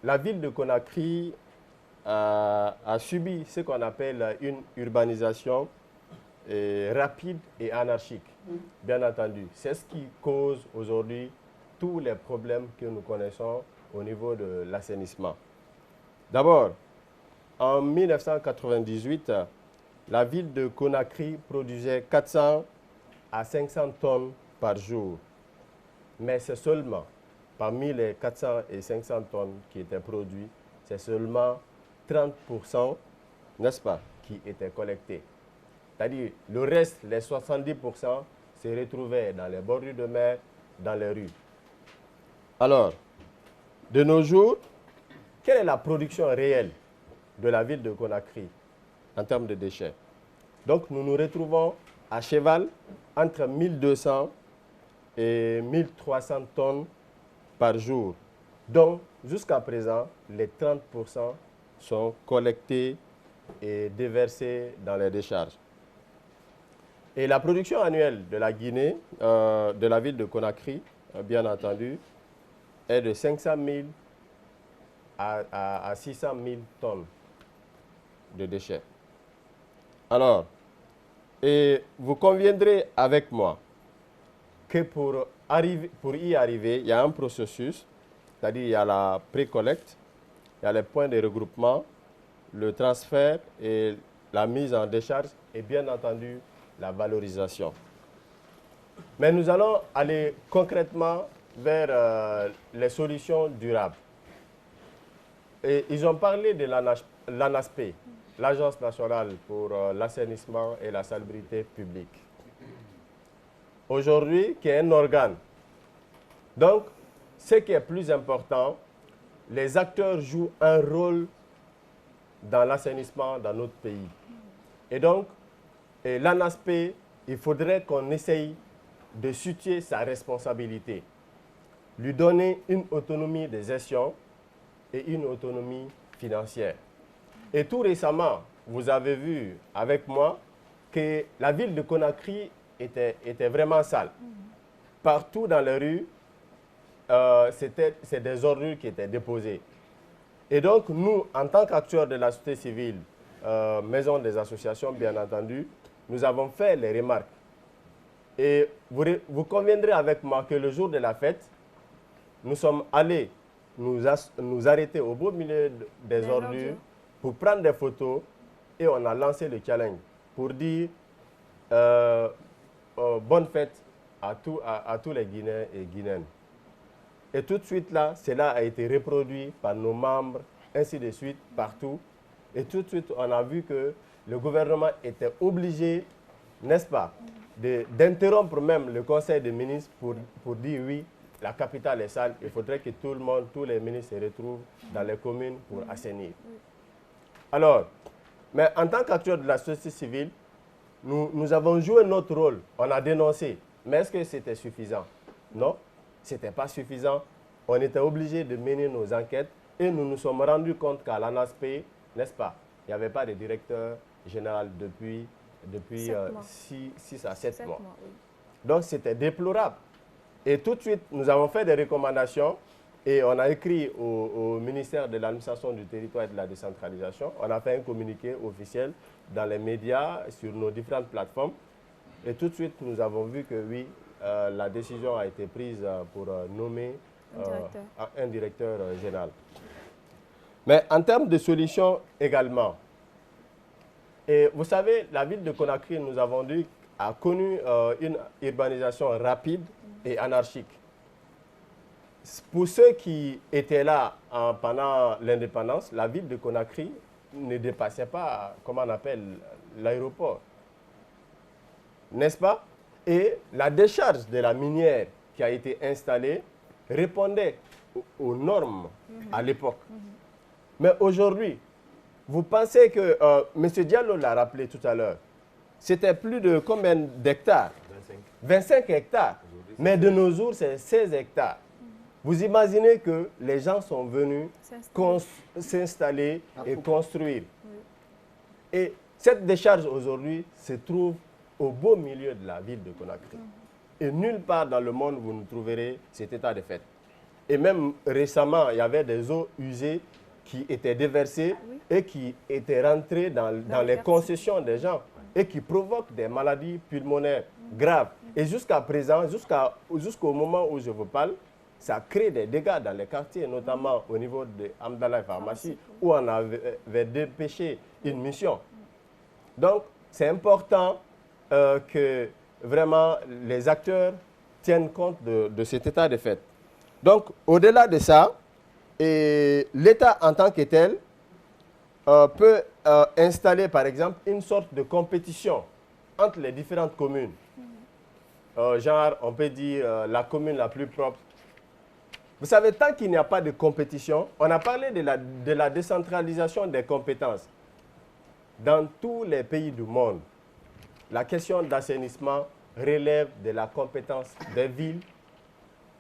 la ville de Conakry a subi ce qu'on appelle une urbanisation rapide et anarchique, bien entendu. C'est ce qui cause aujourd'hui tous les problèmes que nous connaissons au niveau de l'assainissement. D'abord, en 1998, la ville de Conakry produisait 400 à 500 tonnes par jour. Mais c'est seulement, parmi les 400 et 500 tonnes qui étaient produites, c'est seulement 30%, n'est-ce pas, qui étaient collectés. C'est-à-dire, le reste, les 70%, se retrouvaient dans les bordures de mer, dans les rues. Alors, de nos jours, quelle est la production réelle de la ville de Conakry en termes de déchets? Donc, nous nous retrouvons à cheval entre 1200 et 1300 tonnes par jour. Donc, jusqu'à présent, les 30% sont collectés et déversés dans les décharges. Et la production annuelle de la Guinée, de la ville de Conakry, bien entendu, est de 500 000 à 600 000 tonnes. de déchets. Alors, et vous conviendrez avec moi que pour y arriver, il y a un processus, c'est-à-dire il y a la pré-collecte, il y a les points de regroupement, le transfert et la mise en décharge et bien entendu la valorisation. Mais nous allons aller concrètement vers les solutions durables. Et ils ont parlé de l'ANASP, l'Agence nationale pour l'assainissement et la salubrité publique. Aujourd'hui, qui est un organe. Donc, ce qui est plus important, les acteurs jouent un rôle dans l'assainissement dans notre pays. Et donc, l'ANASP, il faudrait qu'on essaye de situer sa responsabilité, lui donner une autonomie de gestion et une autonomie financière. Et tout récemment, vous avez vu avec moi que la ville de Conakry était vraiment sale. Partout dans les rues, c'est des ordures qui étaient déposées. Et donc, nous, en tant qu'acteurs de la société civile, maison des associations, bien entendu, nous avons fait les remarques. Et vous conviendrez avec moi que le jour de la fête, nous sommes allés nous arrêter au beau milieu des ordures pour prendre des photos et on a lancé le challenge pour dire bonne fête à tous les Guinéens et Guinéennes. Et tout de suite là, cela a été reproduit par nos membres, ainsi de suite, partout. Et tout de suite, on a vu que le gouvernement était obligé, n'est-ce pas, d'interrompre même le conseil des ministres pour dire oui, la capitale est sale, il faudrait que tout le monde, tous les ministres se retrouvent dans les communes pour assainir. Alors, mais en tant qu'acteurs de la société civile, nous avons joué notre rôle, on a dénoncé. Mais est-ce que c'était suffisant? Non, ce n'était pas suffisant. On était obligé de mener nos enquêtes et nous nous sommes rendus compte qu'à l'ANASP, n'est-ce pas, il n'y avait pas de directeur général depuis 6 à 7 mois. Oui. Donc c'était déplorable. Et tout de suite, nous avons fait des recommandations et on a écrit au ministère de l'administration du territoire et de la décentralisation. On a fait un communiqué officiel dans les médias, sur nos différentes plateformes. Et tout de suite, nous avons vu que oui, la décision a été prise pour nommer un directeur général. Mais en termes de solutions également, et vous savez, la ville de Conakry, nous avons dit, a connu une urbanisation rapide et anarchique. Pour ceux qui étaient là pendant l'indépendance, la ville de Conakry ne dépassait pas, comment on appelle, l'aéroport. N'est-ce pas? Et la décharge de la minière qui a été installée répondait aux normes à l'époque. Mais aujourd'hui, vous pensez que, M. Diallo l'a rappelé tout à l'heure, c'était plus de combien d'hectares? 25 hectares. Mais de nos jours, c'est 16 hectares. Vous imaginez que les gens sont venus s'installer et construire. Et cette décharge aujourd'hui se trouve au beau milieu de la ville de Conakry. Et nulle part dans le monde vous ne trouverez cet état de fait. Et même récemment, il y avait des eaux usées qui étaient déversées et qui étaient rentrées dans les concessions des gens et qui provoquent des maladies pulmonaires graves. Et jusqu'à présent, jusqu'au moment où je vous parle, ça crée des dégâts dans les quartiers, notamment au niveau de Amdallah Pharmacie, où on avait dépêché une mission. Donc, c'est important que vraiment les acteurs tiennent compte de cet état de fait. Donc, au-delà de ça, l'État en tant que tel peut installer, par exemple, une sorte de compétition entre les différentes communes. Genre, on peut dire la commune la plus propre. Vous savez, tant qu'il n'y a pas de compétition, on a parlé de la décentralisation des compétences. Dans tous les pays du monde, la question d'assainissement relève de la compétence des villes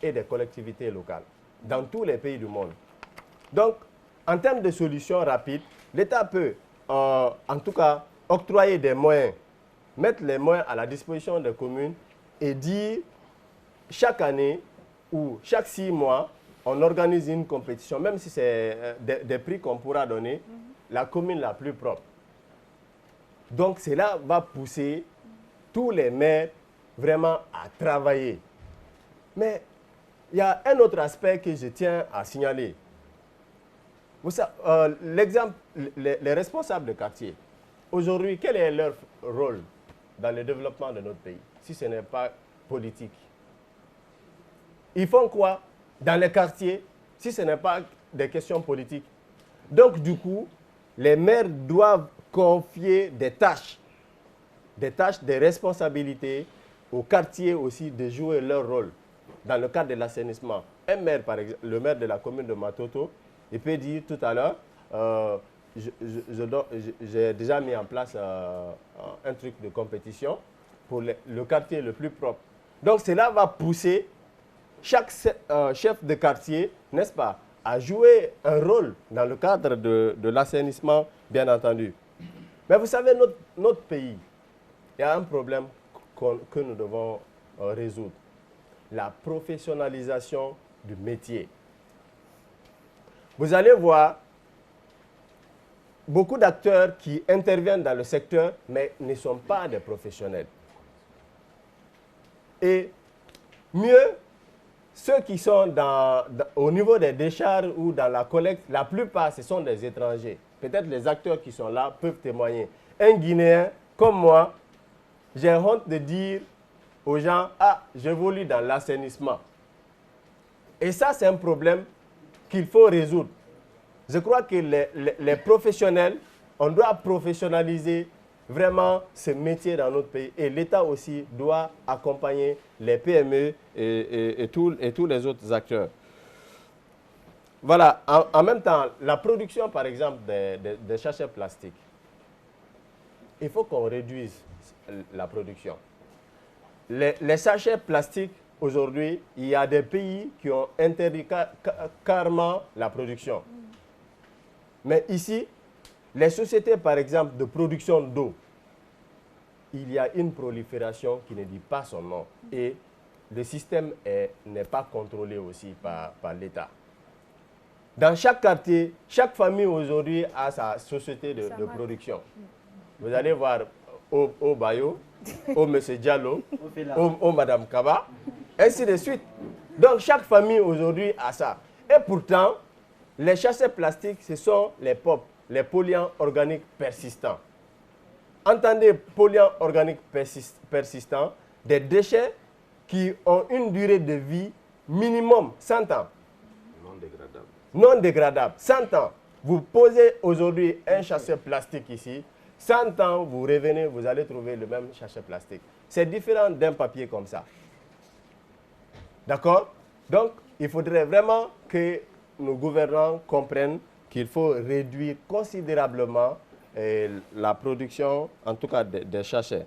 et des collectivités locales. Dans tous les pays du monde. Donc, en termes de solutions rapides, l'État peut, en tout cas, octroyer des moyens, mettre les moyens à la disposition des communes et dire, chaque année ou chaque 6 mois, on organise une compétition, même si c'est des prix qu'on pourra donner, la commune la plus propre. Donc cela va pousser tous les maires vraiment à travailler. Mais il y a un autre aspect que je tiens à signaler. Vous savez, l'exemple, les responsables de quartier, aujourd'hui, quel est leur rôle dans le développement de notre pays, si ce n'est pas politique? Ils font quoi dans les quartiers, si ce n'est pas des questions politiques? Donc, du coup, les maires doivent confier des tâches, des responsabilités aux quartiers aussi de jouer leur rôle dans le cadre de l'assainissement. Un maire, par exemple, le maire de la commune de Matoto, il peut dire tout à l'heure, j'ai déjà mis en place un truc de compétition pour le quartier le plus propre. Donc cela va pousser chaque chef de quartier, n'est-ce pas, à jouer un rôle dans le cadre de l'assainissement, bien entendu. Mais vous savez, notre pays, il y a un problème que nous devons résoudre. La professionnalisation du métier. Vous allez voir beaucoup d'acteurs qui interviennent dans le secteur, mais ne sont pas des professionnels. Et mieux, ceux qui sont au niveau des décharges ou dans la collecte, la plupart, ce sont des étrangers. Peut-être les acteurs qui sont là peuvent témoigner. Un Guinéen, comme moi, j'ai honte de dire aux gens, ah, j'évolue dans l'assainissement. Et ça, c'est un problème qu'il faut résoudre. Je crois que les professionnels, on doit professionnaliser vraiment ce métier dans notre pays. Et l'État aussi doit accompagner les PME et tous les autres acteurs. Voilà, en même temps, la production, par exemple, des sachets plastiques. Il faut qu'on réduise la production. Les sachets plastiques, aujourd'hui, il y a des pays qui ont interdit carrément la production. Mais ici, les sociétés, par exemple, de production d'eau, il y a une prolifération qui ne dit pas son nom. Et le système n'est pas contrôlé aussi par l'État. Dans chaque quartier, chaque famille aujourd'hui a sa société de production. Vous allez voir au Bayo, au M. Diallo, au Mme Kaba, ainsi de suite. Donc chaque famille aujourd'hui a ça. Et pourtant, les sachets plastiques, ce sont les POP, les polluants organiques persistants. Entendez, polluants organiques persistants, des déchets qui ont une durée de vie minimum 100 ans. Non dégradable. Non dégradable, 100 ans. Vous posez aujourd'hui un sachet plastique ici, 100 ans, vous revenez, vous allez trouver le même sachet plastique. C'est différent d'un papier comme ça. D'accord? Donc, il faudrait vraiment que nos gouvernants comprennent qu'il faut réduire considérablement la production, en tout cas des sachets.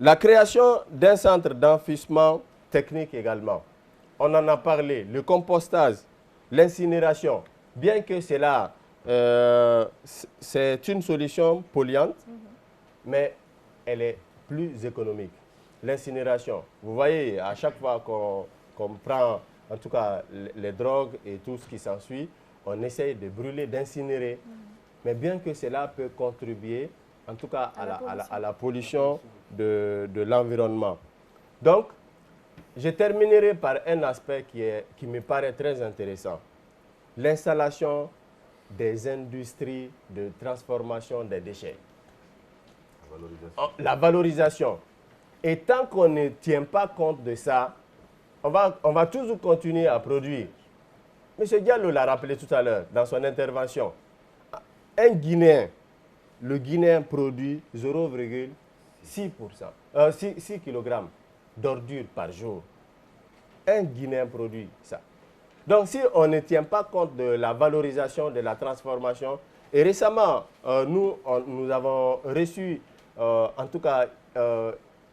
La création d'un centre d'enfouissement technique également. On en a parlé, le compostage, l'incinération. Bien que cela, c'est une solution polluante, mais elle est plus économique. L'incinération, vous voyez, à chaque fois qu'on prend, en tout cas, les drogues et tout ce qui s'ensuit, on essaye de brûler, d'incinérer. Mais bien que cela peut contribuer, en tout cas, à la pollution de l'environnement. Donc, je terminerai par un aspect qui me paraît très intéressant. L'installation des industries de transformation des déchets. La valorisation. Et tant qu'on ne tient pas compte de ça, on va toujours continuer à produire. M. Diallo l'a rappelé tout à l'heure dans son intervention. Un Guinéen, le Guinéen produit 0,6 kg d'ordures par jour. Un Guinéen produit ça. Donc si on ne tient pas compte de la valorisation, de la transformation, et récemment, nous avons reçu, en tout cas,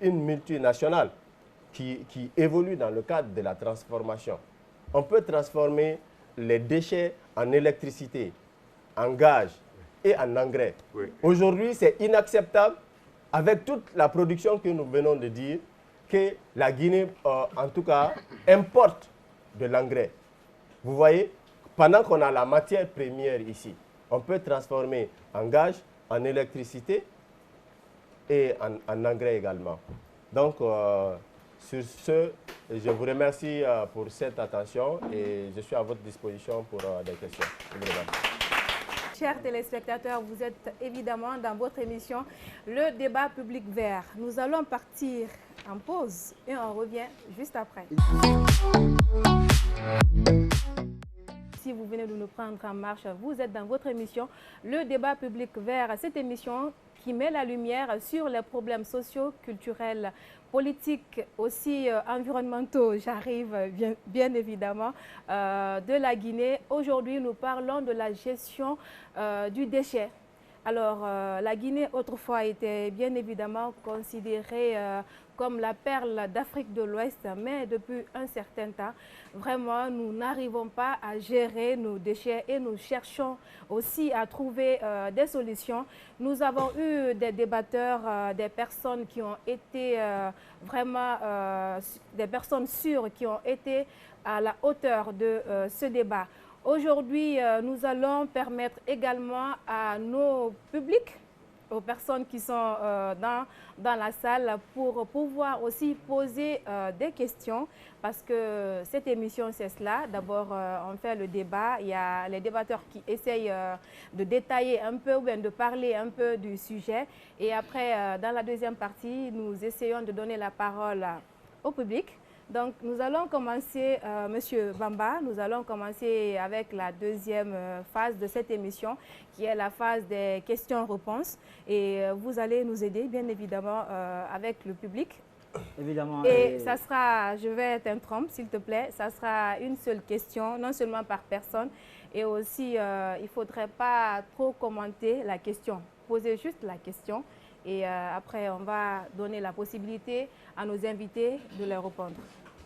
une multinationale qui évolue dans le cadre de la transformation. On peut transformer les déchets en électricité, en gaz et en engrais. Oui. Aujourd'hui, c'est inacceptable, avec toute la production que nous venons de dire, que la Guinée, en tout cas, importe de l'engrais. Vous voyez, pendant qu'on a la matière première ici, on peut transformer en gaz, en électricité et en engrais également. Donc, sur ce, je vous remercie pour cette attention et je suis à votre disposition pour des questions. Je vous remercie. Chers téléspectateurs, vous êtes évidemment dans votre émission Le débat public vert. Nous allons partir en pause et on revient juste après. Si vous venez de nous prendre en marche, vous êtes dans votre émission Le débat public vert. Cette émission qui met la lumière sur les problèmes sociaux, culturels, politiques, aussi environnementaux, j'arrive bien évidemment, de la Guinée. Aujourd'hui, nous parlons de la gestion du déchet. Alors, la Guinée, autrefois, était bien évidemment considérée comme la perle d'Afrique de l'Ouest, mais depuis un certain temps, vraiment, nous n'arrivons pas à gérer nos déchets et nous cherchons aussi à trouver des solutions. Nous avons eu des débatteurs, des personnes qui ont été vraiment, des personnes sûres qui ont été à la hauteur de ce débat. Aujourd'hui, nous allons permettre également à nos publics, aux personnes qui sont dans la salle, pour pouvoir aussi poser des questions, parce que cette émission, c'est cela. D'abord, on fait le débat. Il y a les débatteurs qui essayent de détailler un peu ou bien de parler un peu du sujet. Et après, dans la deuxième partie, nous essayons de donner la parole au public. Donc, nous allons commencer, Monsieur Bamba, nous allons commencer avec la deuxième phase de cette émission, qui est la phase des questions-réponses. Et vous allez nous aider, bien évidemment, avec le public. Évidemment. Et ça sera, je vais t'interrompre, s'il te plaît, ça sera une seule question, non seulement par personne. Et aussi, il ne faudrait pas trop commenter la question. Posez juste la question. Et après, on va donner la possibilité à nos invités de leur répondre.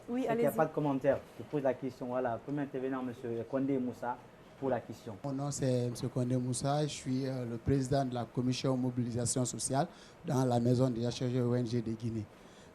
Oui, allez-y. Il n'y a pas de commentaire. Je pose la question. Voilà, premier intervenant, M. Kondé Moussa, pour la question. Mon nom, c'est M. Kondé Moussa. Je suis le président de la commission mobilisation sociale dans la maison des HG ONG de Guinée.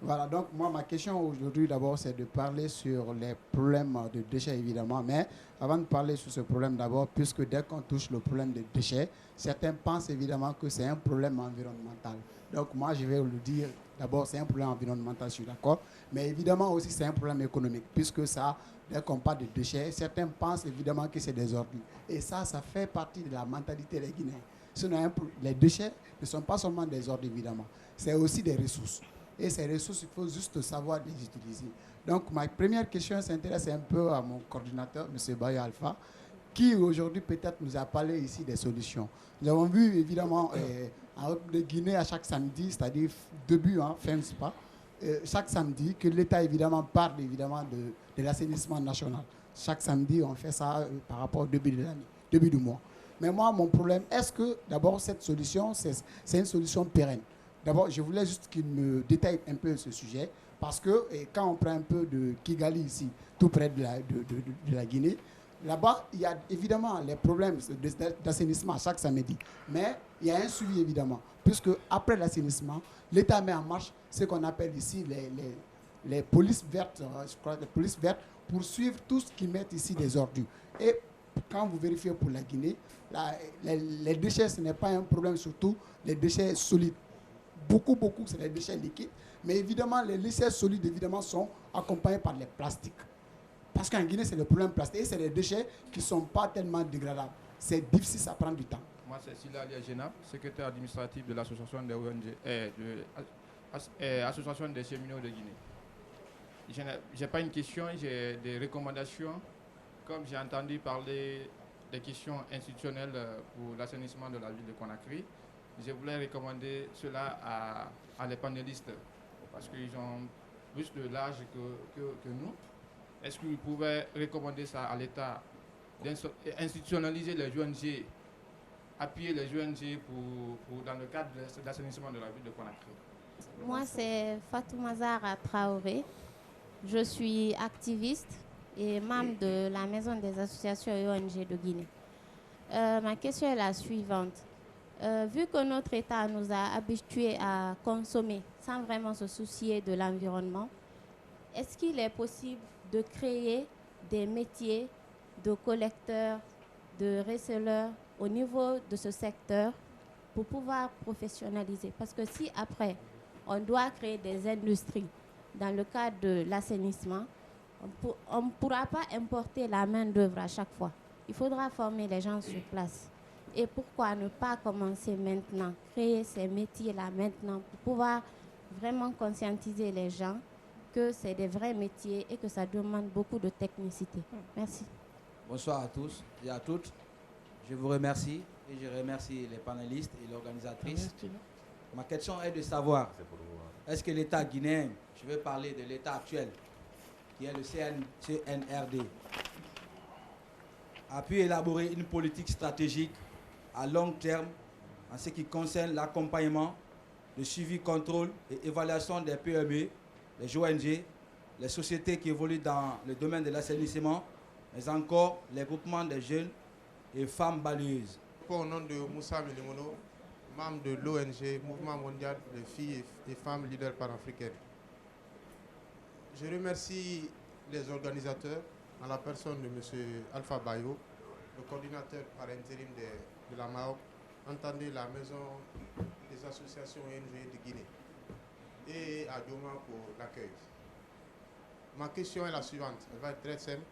Voilà, donc moi, ma question aujourd'hui, d'abord, c'est de parler sur les problèmes de déchets, évidemment. Mais avant de parler sur ce problème d'abord, puisque dès qu'on touche le problème des déchets, certains pensent évidemment que c'est un problème environnemental. Donc moi, je vais le dire, d'abord, c'est un problème environnemental, je suis d'accord. Mais évidemment aussi, c'est un problème économique, puisque ça, dès qu'on parle de déchets, certains pensent évidemment que c'est des ordures. Et ça fait partie de la mentalité des Guinéens. Sinon, les déchets ne sont pas seulement des ordures, évidemment. C'est aussi des ressources. Et ces ressources, il faut juste savoir les utiliser. Donc, ma première question s'intéresse un peu à mon coordinateur, M. Bayo Alpha, qui aujourd'hui peut-être nous a parlé ici des solutions. Nous avons vu évidemment en République de Guinée à chaque samedi, c'est-à-dire début, fin, c'est pas, chaque samedi, que l'État évidemment parle évidemment de l'assainissement national. Chaque samedi, on fait ça par rapport au début de l'année, début du mois. Mais moi, mon problème, est-ce que d'abord cette solution, c'est une solution pérenne? D'abord, je voulais juste qu'il me détaille un peu ce sujet, parce que quand on prend un peu de Kigali ici, tout près de la Guinée, là-bas, il y a évidemment les problèmes d'assainissement chaque samedi. Mais il y a un suivi évidemment, puisque après l'assainissement, l'État met en marche ce qu'on appelle ici les polices vertes, je crois, les polices vertes, pour suivre tout ce qu'ils mettent ici des ordures. Et quand vous vérifiez pour la Guinée, les déchets, ce n'est pas un problème, surtout les déchets solides. Beaucoup, c'est les déchets liquides. Mais évidemment, les déchets solides, évidemment, sont accompagnés par les plastiques. Parce qu'en Guinée, c'est le problème plastique. Et c'est des déchets qui ne sont pas tellement dégradables. C'est difficile, ça prend du temps. Moi, c'est Sila Liagena, secrétaire administratif de l'association des ONG, Association des cheminots de Guinée. Je n'ai pas une question, j'ai des recommandations. Comme j'ai entendu parler des questions institutionnelles pour l'assainissement de la ville de Conakry, je voulais recommander cela à les panélistes parce qu'ils ont plus de l'âge que nous. Est-ce que vous pouvez recommander ça à l'État, institutionnaliser les ONG, appuyer les ONG dans le cadre de l'assainissement de la ville de Conakry? Moi, c'est Fatouma Zahra Traoré. Je suis activiste et membre de la Maison des associations et ONG de Guinée. Ma question est la suivante. Vu que notre État nous a habitués à consommer sans vraiment se soucier de l'environnement, est-ce qu'il est possible de créer des métiers de collecteurs, de receleurs au niveau de ce secteur pour pouvoir professionnaliser. Parce que si après, on doit créer des industries dans le cadre de l'assainissement, on ne pourra pas importer la main-d'œuvre à chaque fois. Il faudra former les gens sur place. Et pourquoi ne pas commencer maintenant, créer ces métiers-là maintenant pour pouvoir vraiment conscientiser les gens que c'est des vrais métiers et que ça demande beaucoup de technicité. Merci. Bonsoir à tous et à toutes. Je vous remercie et je remercie les panélistes et l'organisatrice. Ma question est de savoir, est-ce que l'État guinéen, je vais parler de l'État actuel, qui est le CNRD, a pu élaborer une politique stratégique à long terme en ce qui concerne l'accompagnement, le suivi, contrôle et évaluation des PME, les ONG, les sociétés qui évoluent dans le domaine de l'assainissement, mais encore les groupements des jeunes et femmes balayeuses. Au nom de Moussa Milimono, membre de l'ONG Mouvement mondial des filles et femmes leaders panafricaines. Je remercie les organisateurs, en la personne de M. Alpha Bayo, le coordinateur par intérim de la MAOC, entendez la maison des associations ONG de Guinée, et à Doma pour l'accueil. Ma question est la suivante, elle va être très simple.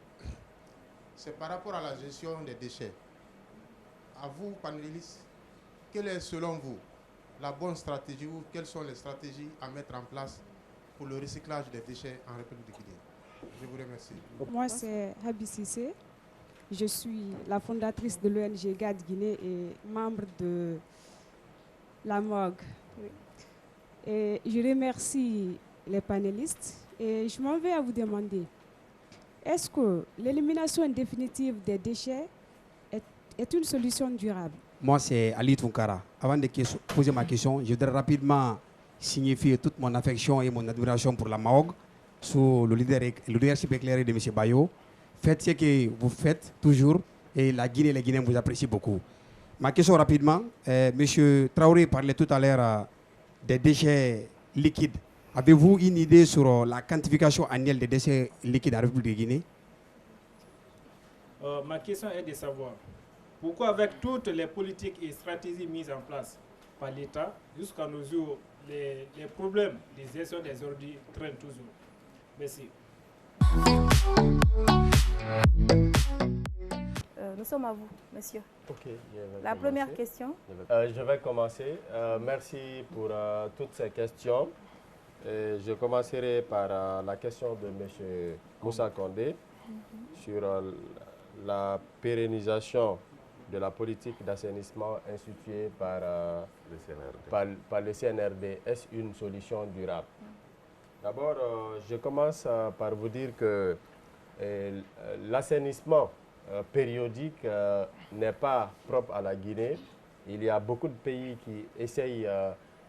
C'est par rapport à la gestion des déchets. À vous, panélistes, quelle est selon vous la bonne stratégie ou quelles sont les stratégies à mettre en place pour le recyclage des déchets en République de Guinée? Je vous remercie. Moi, c'est Habi Sissé. Je suis la fondatrice de l'ONG GAD Guinée et membre de la MOG. Oui. Et je remercie les panélistes et je m'en vais à vous demander, est-ce que l'élimination définitive des déchets est une solution durable? Moi, c'est Ali Tunkara. Avant de poser ma question, je voudrais rapidement signifier toute mon affection et mon admiration pour la MAOG sous le leadership éclairé de M. Bayo. Faites ce que vous faites toujours et la Guinée et les Guinéens vous apprécient beaucoup. Ma question rapidement, M. Traoré parlait tout à l'heure des déchets liquides. Avez-vous une idée sur la quantification annuelle des déchets liquides en République de Guinée? Ma question est de savoir pourquoi avec toutes les politiques et stratégies mises en place par l'État, jusqu'à nos jours, les problèmes de gestion des ordures traînent toujours. Merci. Nous sommes à vous, monsieur. Okay, la première question. Je vais commencer. Merci pour toutes ces questions. Je commencerai par la question de M. Moussa Condé sur la pérennisation de la politique d'assainissement instituée par le CNRD. Est-ce une solution durable? D'abord, je commence par vous dire que l'assainissement périodique n'est pas propre à la Guinée. Il y a beaucoup de pays qui essayent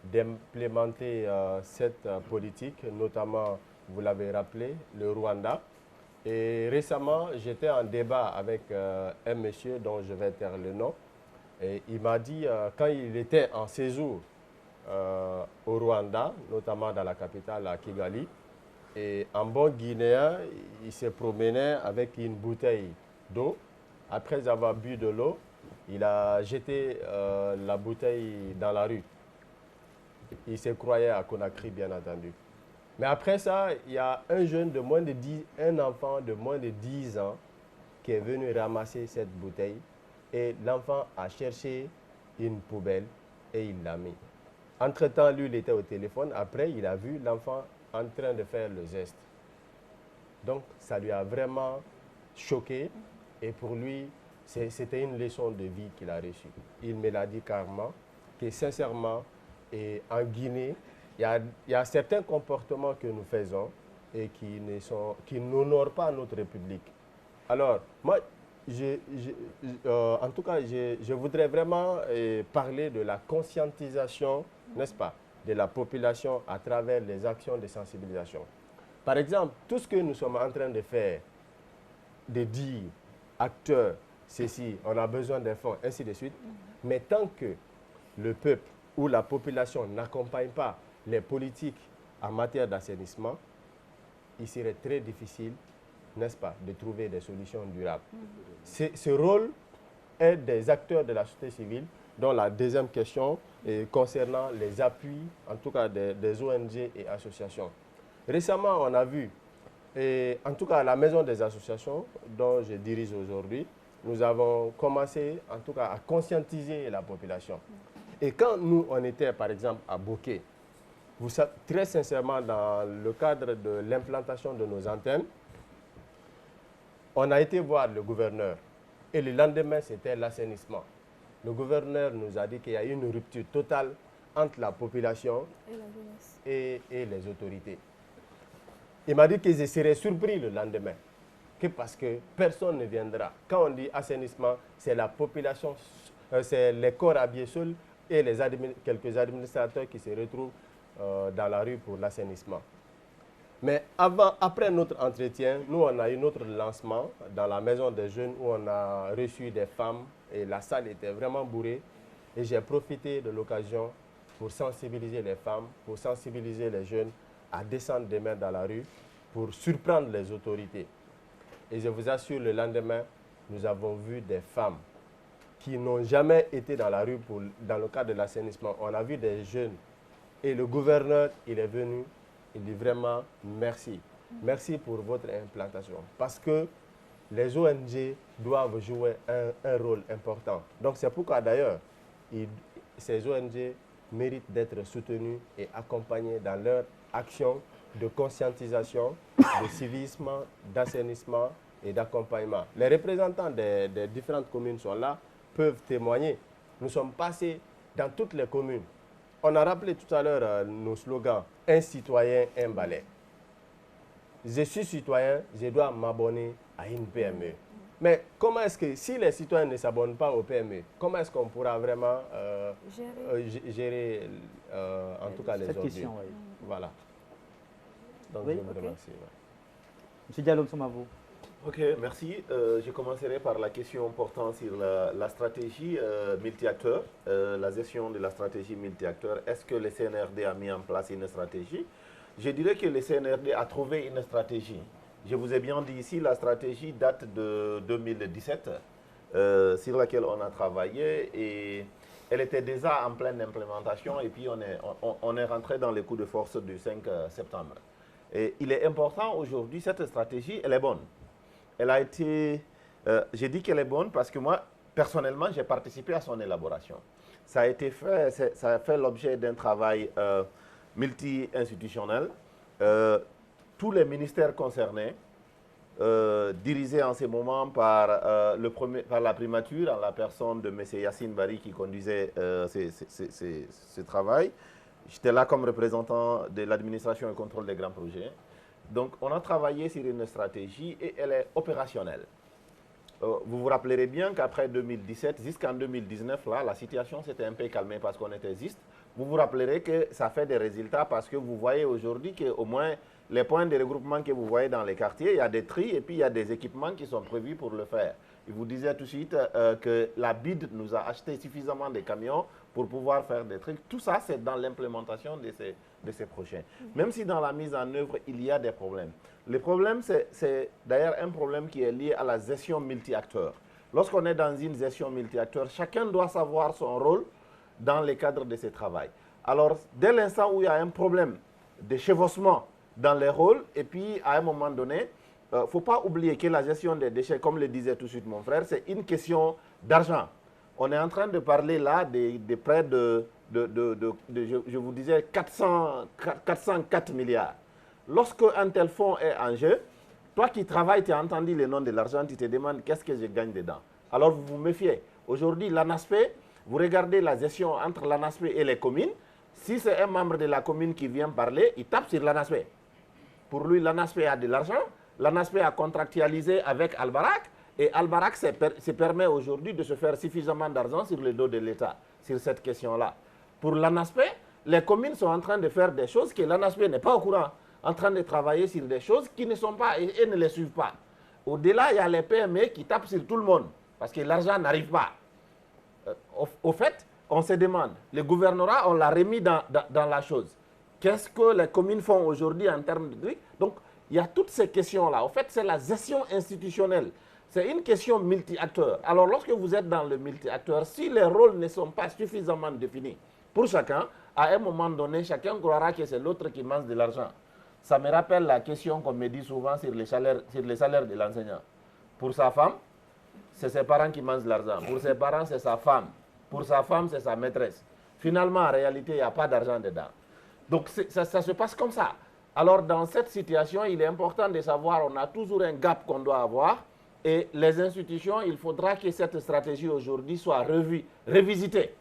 d'implémenter cette politique, notamment, vous l'avez rappelé, le Rwanda. Et récemment, j'étais en débat avec un monsieur dont je vais taire le nom. Et il m'a dit, quand il était en séjour au Rwanda, notamment dans la capitale, à Kigali, et en bon guinéen, il se promenait avec une bouteille d'eau. Après avoir bu de l'eau, il a jeté la bouteille dans la rue. Il se croyait à Conakry, bien entendu. Mais après ça, il y a un enfant de moins de 10 ans qui est venu ramasser cette bouteille et l'enfant a cherché une poubelle et il l'a mis. Entre-temps, lui, il était au téléphone. Après, il a vu l'enfant en train de faire le geste. Donc, ça lui a vraiment choqué et pour lui, c'était une leçon de vie qu'il a reçue. Il me l'a dit carrément, que sincèrement, et en Guinée, il y a certains comportements que nous faisons et qui n'honorent pas notre République. Alors, moi, en tout cas, je voudrais vraiment parler de la conscientisation, n'est-ce pas, de la population à travers les actions de sensibilisation. Par exemple, tout ce que nous sommes en train de faire, de dire, acteurs, ceci, on a besoin des fonds, ainsi de suite, mais tant que le peuple ou la population n'accompagne pas les politiques en matière d'assainissement, il serait très difficile, n'est-ce pas, de trouver des solutions durables. Ce rôle est des acteurs de la société civile Donc la deuxième question est concernant les appuis, en tout cas des ONG et associations. Récemment, on a vu, et en tout cas à la Maison des associations dont je dirige aujourd'hui, nous avons commencé en tout cas à conscientiser la population. Et quand nous, on était par exemple à Bokeh, vous savez, très sincèrement, dans le cadre de l'implantation de nos antennes, on a été voir le gouverneur et le lendemain, c'était l'assainissement. Le gouverneur nous a dit qu'il y a eu une rupture totale entre la population et les autorités. Il m'a dit que je serais surpris le lendemain, que parce que personne ne viendra. Quand on dit assainissement, c'est la population, c'est les corps habillés seuls et quelques administrateurs qui se retrouvent dans la rue pour l'assainissement. Mais après notre entretien, nous on a eu notre lancement dans la maison des jeunes où on a reçu des femmes et la salle était vraiment bourrée. Et j'ai profité de l'occasion pour sensibiliser les femmes, pour sensibiliser les jeunes à descendre demain dans la rue pour surprendre les autorités. Et je vous assure, le lendemain, nous avons vu des femmes qui n'ont jamais été dans la rue dans le cadre de l'assainissement. On a vu des jeunes et le gouverneur, il est venu, il dit vraiment merci. Merci pour votre implantation. Parce que les ONG doivent jouer un rôle important. Donc c'est pourquoi d'ailleurs, ces ONG méritent d'être soutenues et accompagnées dans leur action de conscientisation, de civisme, d'assainissement et d'accompagnement. Les représentants des différentes communes sont là, peuvent témoigner. Nous sommes passés dans toutes les communes. On a rappelé tout à l'heure nos slogans « Un citoyen, un balai ». Je suis citoyen, je dois m'abonner à une PME. Mais comment est-ce que, si les citoyens ne s'abonnent pas aux PME, comment est-ce qu'on pourra vraiment gérer en tout cas les ordures? Oui. Voilà. Donc oui, je vous remercie. Monsieur Diallo, à vous. Ok, merci. Je commencerai par la question portant sur la stratégie multi-acteurs, la gestion de la stratégie multi-acteurs. Est-ce que le CNRD a mis en place une stratégie? Je dirais que le CNRD a trouvé une stratégie. Je vous ai bien dit ici, la stratégie date de 2017, sur laquelle on a travaillé et elle était déjà en pleine implémentation et puis on est rentré dans les coups de force du 5 septembre. Et il est important aujourd'hui, cette stratégie, elle est bonne. Elle a été, j'ai dit qu'elle est bonne parce que moi, personnellement, j'ai participé à son élaboration. Ça a été fait, ça a fait l'objet d'un travail multi-institutionnel. Tous les ministères concernés, dirigés en ce moment par la primature, en la personne de M. Yassine Bari qui conduisait ce travail. J'étais là comme représentant de l'administration et contrôle des grands projets. Donc, on a travaillé sur une stratégie et elle est opérationnelle. Vous vous rappellerez bien qu'après 2017, jusqu'en 2019, là, la situation s'était un peu calmée parce qu'on était juste. Vous vous rappellerez que ça fait des résultats parce que vous voyez aujourd'hui qu'au moins les points de regroupement que vous voyez dans les quartiers, il y a des tris et puis il y a des équipements qui sont prévus pour le faire. Je vous disais tout de suite que la BID nous a acheté suffisamment de camions pour pouvoir faire des trucs. Tout ça, c'est dans l'implémentation de ces projets. Même si dans la mise en œuvre, il y a des problèmes. Le problème, c'est d'ailleurs un problème qui est lié à la gestion multi-acteurs. Lorsqu'on est dans une gestion multi-acteurs, chacun doit savoir son rôle dans le cadre de ce travail. Alors, dès l'instant où il y a un problème de chevauchement dans les rôles, et puis à un moment donné, il ne faut pas oublier que la gestion des déchets, comme le disait tout de suite mon frère, c'est une question d'argent. On est en train de parler là de près je vous disais, 404 milliards. Lorsque un tel fonds est en jeu, toi qui travailles, tu as entendu le nom de l'argent, tu te demandes qu'est-ce que je gagne dedans. Alors vous vous méfiez. Aujourd'hui, l'ANASPE, vous regardez la gestion entre l'ANASPE et les communes. Si c'est un membre de la commune qui vient parler, il tape sur l'ANASPE. Pour lui, l'ANASPE a de l'argent. L'ANASPE a contractualisé avec Albarak. Et Albarak se permet aujourd'hui de se faire suffisamment d'argent sur le dos de l'État, sur cette question-là. Pour l'ANASPE, les communes sont en train de faire des choses que l'ANASPE n'est pas au courant, en train de travailler sur des choses qui ne sont pas et ne les suivent pas. Au-delà, il y a les PME qui tapent sur tout le monde, parce que l'argent n'arrive pas. Au fait, on se demande, le gouvernorat, on l'a remis dans la chose. Qu'est-ce que les communes font aujourd'hui en termes de trucs? Donc, il y a toutes ces questions-là. En fait, c'est la gestion institutionnelle. C'est une question multi-acteurs. Alors, lorsque vous êtes dans le multi-acteurs, si les rôles ne sont pas suffisamment définis pour chacun, à un moment donné, chacun croira que c'est l'autre qui mange de l'argent. Ça me rappelle la question qu'on me dit souvent sur les salaires de l'enseignant. Pour sa femme, c'est ses parents qui mangent l'argent. Pour ses parents, c'est sa femme. Pour sa femme, c'est sa maîtresse. Finalement, en réalité, il n'y a pas d'argent dedans. Donc, ça se passe comme ça. Alors, dans cette situation, il est important de savoir qu'on a toujours un gap qu'on doit avoir. Et les institutions, il faudra que cette stratégie aujourd'hui soit revisitée.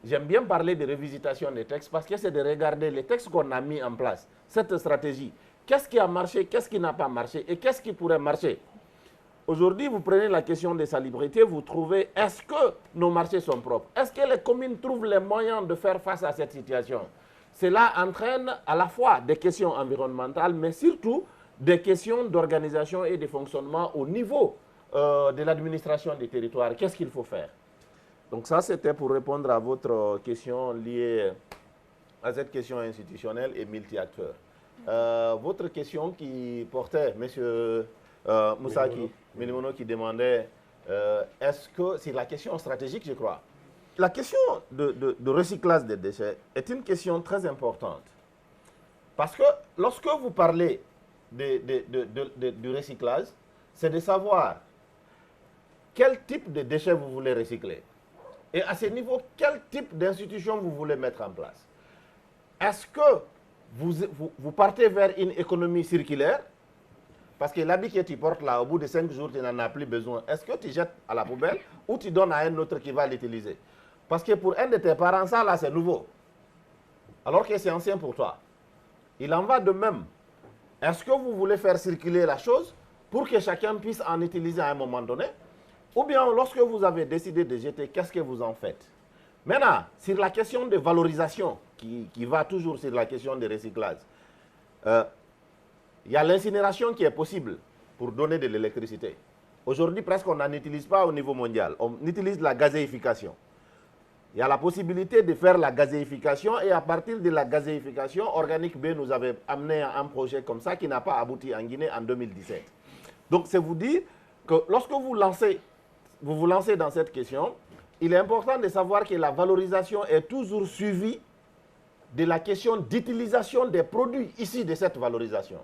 J'aime bien parler de révisitation des textes parce que c'est de regarder les textes qu'on a mis en place, cette stratégie. Qu'est-ce qui a marché, qu'est-ce qui n'a pas marché et qu'est-ce qui pourrait marcher? Aujourd'hui, vous prenez la question des salubrités, vous trouvez, est-ce que nos marchés sont propres? Est-ce que les communes trouvent les moyens de faire face à cette situation? Cela entraîne à la fois des questions environnementales, mais surtout des questions d'organisation et de fonctionnement au niveau de l'administration des territoires. Qu'est-ce qu'il faut faire? Donc ça, c'était pour répondre à votre question liée à cette question institutionnelle et multi-acteurs. Votre question qui portait, M. Moussaki Milimono, qui demandait, est-ce que c'est la question stratégique, je crois. La question de recyclage des déchets est une question très importante. Parce que lorsque vous parlez du recyclage, c'est de savoir quel type de déchets vous voulez recycler. Et à ce niveau, quel type d'institution vous voulez mettre en place? Est-ce que vous partez vers une économie circulaire? Parce que l'habit que tu portes là, au bout de 5 jours, tu n'en as plus besoin. Est-ce que tu jettes à la poubelle ou tu donnes à un autre qui va l'utiliser? Parce que pour un de tes parents, ça là, c'est nouveau. Alors que c'est ancien pour toi. Il en va de même. Est-ce que vous voulez faire circuler la chose pour que chacun puisse en utiliser à un moment donné? Ou bien, lorsque vous avez décidé de jeter, qu'est-ce que vous en faites? Maintenant, sur la question de valorisation, qui va toujours sur la question de recyclage, il y a l'incinération qui est possible pour donner de l'électricité. Aujourd'hui, presque, on n'en utilise pas au niveau mondial. On utilise la gazéification. Il y a la possibilité de faire la gazéification et à partir de la gazéification, Organic B nous avait amené un projet comme ça qui n'a pas abouti en Guinée en 2017. Donc, c'est vous dire que lorsque vous vous lancez dans cette question, il est important de savoir que la valorisation est toujours suivie de la question d'utilisation des produits issus de cette valorisation.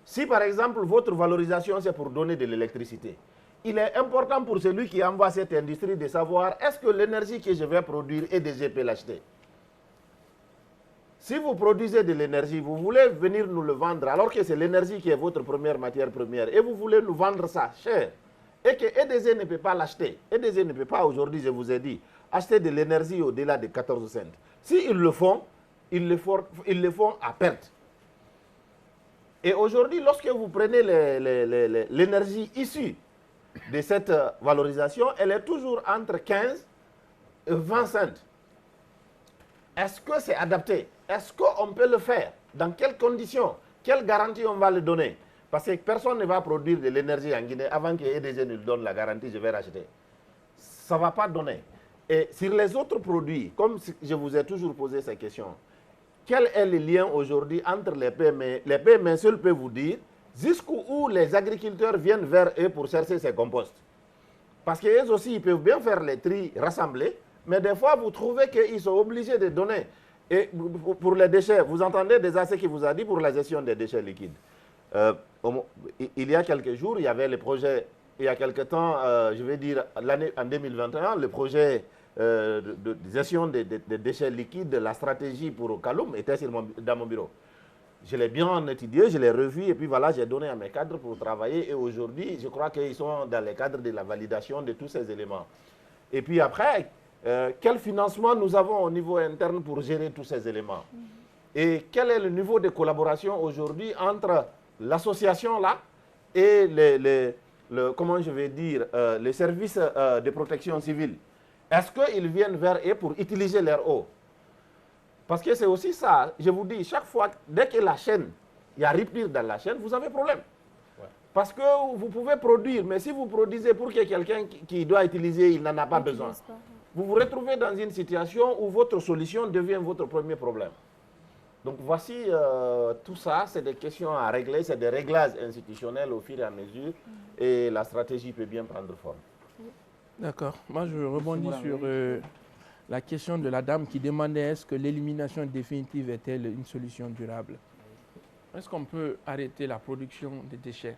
Si par exemple votre valorisation c'est pour donner de l'électricité, il est important pour celui qui envoie cette industrie de savoir est-ce que l'énergie que je vais produire est déjà peut l'acheter. Si vous produisez de l'énergie, vous voulez venir nous le vendre alors que c'est l'énergie qui est votre première matière première et vous voulez nous vendre ça cher et que EDZ ne peut pas l'acheter. EDZ ne peut pas aujourd'hui, je vous ai dit, acheter de l'énergie au-delà de 14 cents. S'ils le font, ils le font à perte. Et aujourd'hui, lorsque vous prenez l'énergie issue de cette valorisation, elle est toujours entre 15 et 20 cents. Est-ce que c'est adapté? Est-ce qu'on peut le faire? Dans quelles conditions? Quelle garantie on va le donner? Parce que personne ne va produire de l'énergie en Guinée avant que EDG nous donne la garantie, je vais racheter. Ça ne va pas donner. Et sur les autres produits, comme je vous ai toujours posé ces questions, quel est le lien aujourd'hui entre les PME? Les PME seuls peuvent vous dire jusqu'où les agriculteurs viennent vers eux pour chercher ces composts. Parce qu'eux aussi, ils peuvent bien faire les tri rassemblés, mais des fois, vous trouvez qu'ils sont obligés de donner. Et pour les déchets, vous entendez déjà ce qu'il vous a dit pour la gestion des déchets liquides. Il y a quelques jours, il y avait le projet, il y a quelques temps, je vais dire en 2021, le projet de gestion des déchets liquides, la stratégie pour Kaloum était dans mon bureau. Je l'ai bien étudié, je l'ai revu et puis voilà, j'ai donné à mes cadres pour travailler et aujourd'hui, je crois qu'ils sont dans les cadres de la validation de tous ces éléments. Et puis après, quel financement nous avons au niveau interne pour gérer tous ces éléments? Et quel est le niveau de collaboration aujourd'hui entre l'association là et comment je vais dire, les services de protection civile? Est-ce qu'ils viennent vers eux pour utiliser leur eau? Parce que c'est aussi ça, je vous dis, chaque fois, dès que la chaîne, il y a rupture dans la chaîne, vous avez problème. Ouais. Parce que vous pouvez produire, mais si vous produisez pour que quelqu'un qui doit utiliser, il n'en a pas besoin. Vous vous retrouvez dans une situation où votre solution devient votre premier problème. Donc voici, tout ça, c'est des questions à régler, c'est des réglages institutionnels au fur et à mesure, et la stratégie peut bien prendre forme. D'accord. Moi, je rebondis sur la question de la dame qui demandait est-ce que l'élimination définitive est-elle une solution durable? Est-ce qu'on peut arrêter la production des déchets?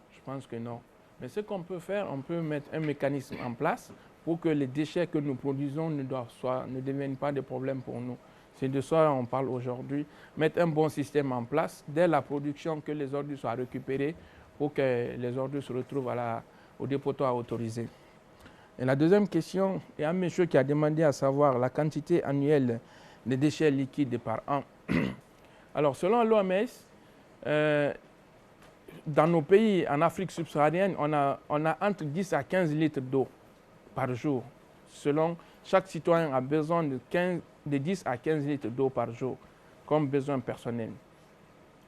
Je pense que non. Mais ce qu'on peut faire, on peut mettre un mécanisme en place pour que les déchets que nous produisons ne deviennent pas des problèmes pour nous. C'est de ça qu'on parle aujourd'hui. Mettre un bon système en place dès la production, que les ordures soient récupérées pour que les ordures se retrouvent au dépotoir autorisé. Et la deuxième question, il y a un monsieur qui a demandé à savoir la quantité annuelle de déchets liquides par an. Alors, selon l'OMS, dans nos pays, en Afrique subsaharienne, on a entre 10 à 15 litres d'eau par jour. Selon chaque citoyen a besoin de 10 à 15 litres d'eau par jour comme besoin personnel.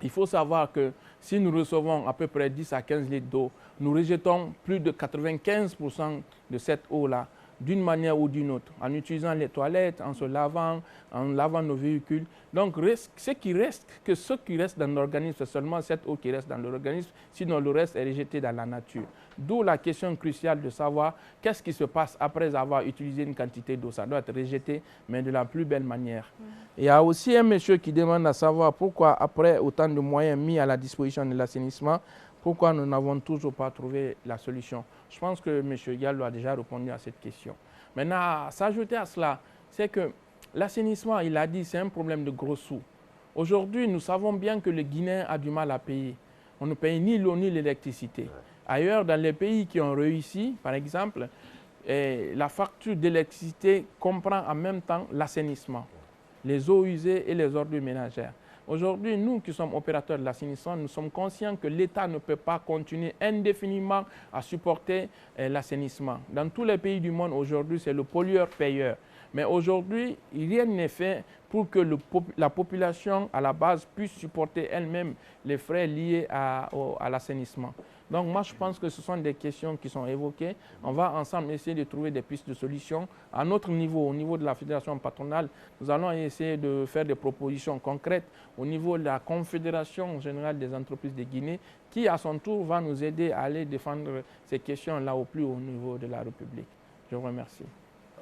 Il faut savoir que si nous recevons à peu près 10 à 15 litres d'eau, nous rejetons plus de 95% de cette eau-là, d'une manière ou d'une autre, en utilisant les toilettes, en se lavant, en lavant nos véhicules. Donc, ce qui reste dans l'organisme, c'est seulement cette eau qui reste dans l'organisme, sinon le reste est rejeté dans la nature. D'où la question cruciale de savoir qu'est-ce qui se passe après avoir utilisé une quantité d'eau. Ça doit être rejeté, mais de la plus belle manière. Il y a aussi un monsieur qui demande à savoir pourquoi, après autant de moyens mis à la disposition de l'assainissement, pourquoi nous n'avons toujours pas trouvé la solution. Je pense que M. Diallo a déjà répondu à cette question. Maintenant, s'ajouter à cela, c'est que l'assainissement, il a dit, c'est un problème de gros sous. Aujourd'hui, nous savons bien que le Guinéen a du mal à payer. On ne paye ni l'eau ni l'électricité. Ailleurs, dans les pays qui ont réussi, par exemple, la facture d'électricité comprend en même temps l'assainissement, les eaux usées et les ordures ménagères. Aujourd'hui, nous qui sommes opérateurs de l'assainissement, nous sommes conscients que l'État ne peut pas continuer indéfiniment à supporter l'assainissement. Dans tous les pays du monde, aujourd'hui, c'est le pollueur-payeur. Mais aujourd'hui, rien n'est fait pour que la population, à la base, puisse supporter elle-même les frais liés à l'assainissement. Donc moi, je pense que ce sont des questions qui sont évoquées. On va ensemble essayer de trouver des pistes de solutions. À notre niveau, au niveau de la fédération patronale, nous allons essayer de faire des propositions concrètes au niveau de la Confédération générale des entreprises de Guinée, qui à son tour va nous aider à aller défendre ces questions-là au plus haut niveau de la République. Je vous remercie.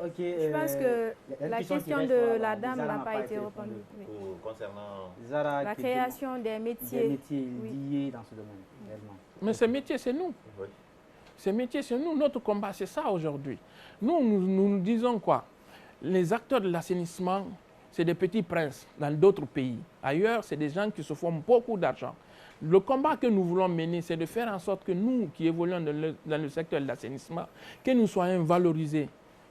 Okay, je pense que la question de la dame n'a pas été répondue. Oui. Concernant la création des métiers, liés dans ce domaine. Réellement. Mais ces métiers, c'est nous. Oui. Ces métiers, c'est nous. Notre combat, c'est ça aujourd'hui. Nous disons quoi? Les acteurs de l'assainissement, c'est des petits princes dans d'autres pays. Ailleurs, c'est des gens qui se font beaucoup d'argent. Le combat que nous voulons mener, c'est de faire en sorte que nous, qui évoluons dans le secteur de l'assainissement, que nous soyons valorisés.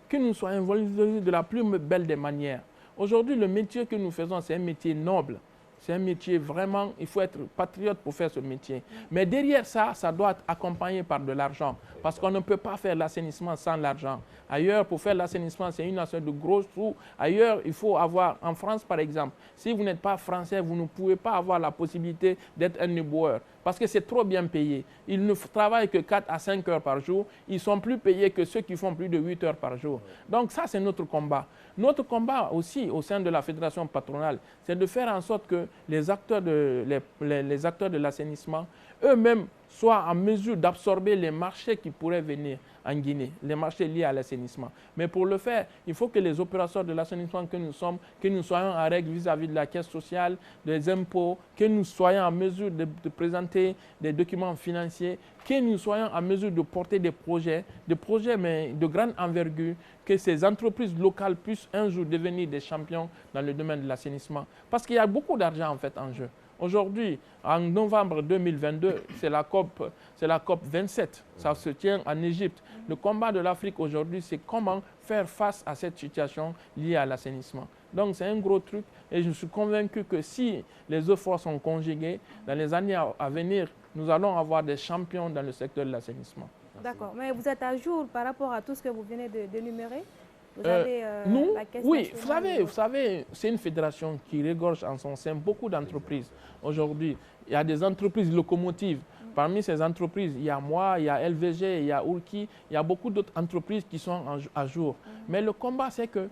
Que nous soyons valorisés de la plus belle des manières. Aujourd'hui, le métier que nous faisons, c'est un métier noble. C'est un métier vraiment, il faut être patriote pour faire ce métier. Mais derrière ça, ça doit être accompagné par de l'argent. Parce qu'on ne peut pas faire l'assainissement sans l'argent. Ailleurs, pour faire l'assainissement, c'est une affaire de gros sous. Ailleurs, il faut avoir, en France par exemple, si vous n'êtes pas français, vous ne pouvez pas avoir la possibilité d'être un éboueur. Parce que c'est trop bien payé. Ils ne travaillent que 4 à 5 heures par jour. Ils sont plus payés que ceux qui font plus de 8 heures par jour. Donc ça, c'est notre combat. Notre combat aussi, au sein de la fédération patronale, c'est de faire en sorte que les acteurs de l'assainissement, eux-mêmes, soient en mesure d'absorber les marchés qui pourraient venir en Guinée, les marchés liés à l'assainissement. Mais pour le faire, il faut que les opérateurs de l'assainissement que nous sommes, que nous soyons en règle vis-à-vis de la caisse sociale, des impôts, que nous soyons en mesure de présenter des documents financiers, que nous soyons en mesure de porter des projets mais de grande envergure, que ces entreprises locales puissent un jour devenir des champions dans le domaine de l'assainissement. Parce qu'il y a beaucoup d'argent en fait en jeu. Aujourd'hui, en novembre 2022, c'est la COP 27. Ça se tient en Égypte. Le combat de l'Afrique aujourd'hui, c'est comment faire face à cette situation liée à l'assainissement. Donc c'est un gros truc et je suis convaincu que si les efforts sont conjugués, dans les années à venir, nous allons avoir des champions dans le secteur de l'assainissement. D'accord. Mais vous êtes à jour par rapport à tout ce que vous venez d'énumérer? Vous avez la caisse oui, vous savez, c'est une fédération qui regorge en son sein beaucoup d'entreprises. Aujourd'hui, il y a des entreprises locomotives. Parmi ces entreprises, il y a moi, il y a LVG, il y a Urki, il y a beaucoup d'autres entreprises qui sont à jour. Mais le combat, c'est que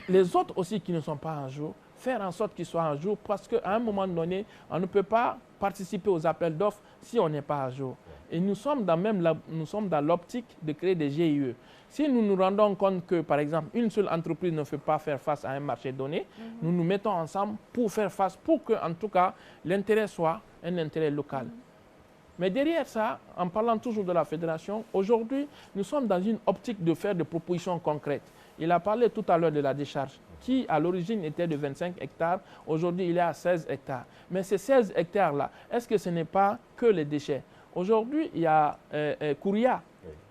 les autres aussi qui ne sont pas à jour faire en sorte qu'ils soient à jour, parce qu'à un moment donné, on ne peut pas participer aux appels d'offres si on n'est pas à jour. Et nous sommes dans l'optique de créer des GIE. Si nous nous rendons compte que, par exemple, une seule entreprise ne peut pas faire face à un marché donné, nous nous mettons ensemble pour faire face, pour que, en tout cas, l'intérêt soit un intérêt local. Mais derrière ça, en parlant toujours de la fédération, aujourd'hui, nous sommes dans une optique de faire des propositions concrètes. Il a parlé tout à l'heure de la décharge, qui à l'origine était de 25 hectares, aujourd'hui il est à 16 hectares. Mais ces 16 hectares-là, est-ce que ce n'est pas que les déchets? Aujourd'hui, il y a Kouria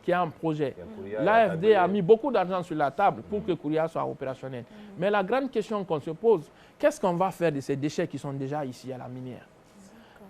qui a un projet. L'AFD a mis beaucoup d'argent sur la table pour que Kouria soit opérationnel. Mais la grande question qu'on se pose, qu'est-ce qu'on va faire de ces déchets qui sont déjà ici à la minière?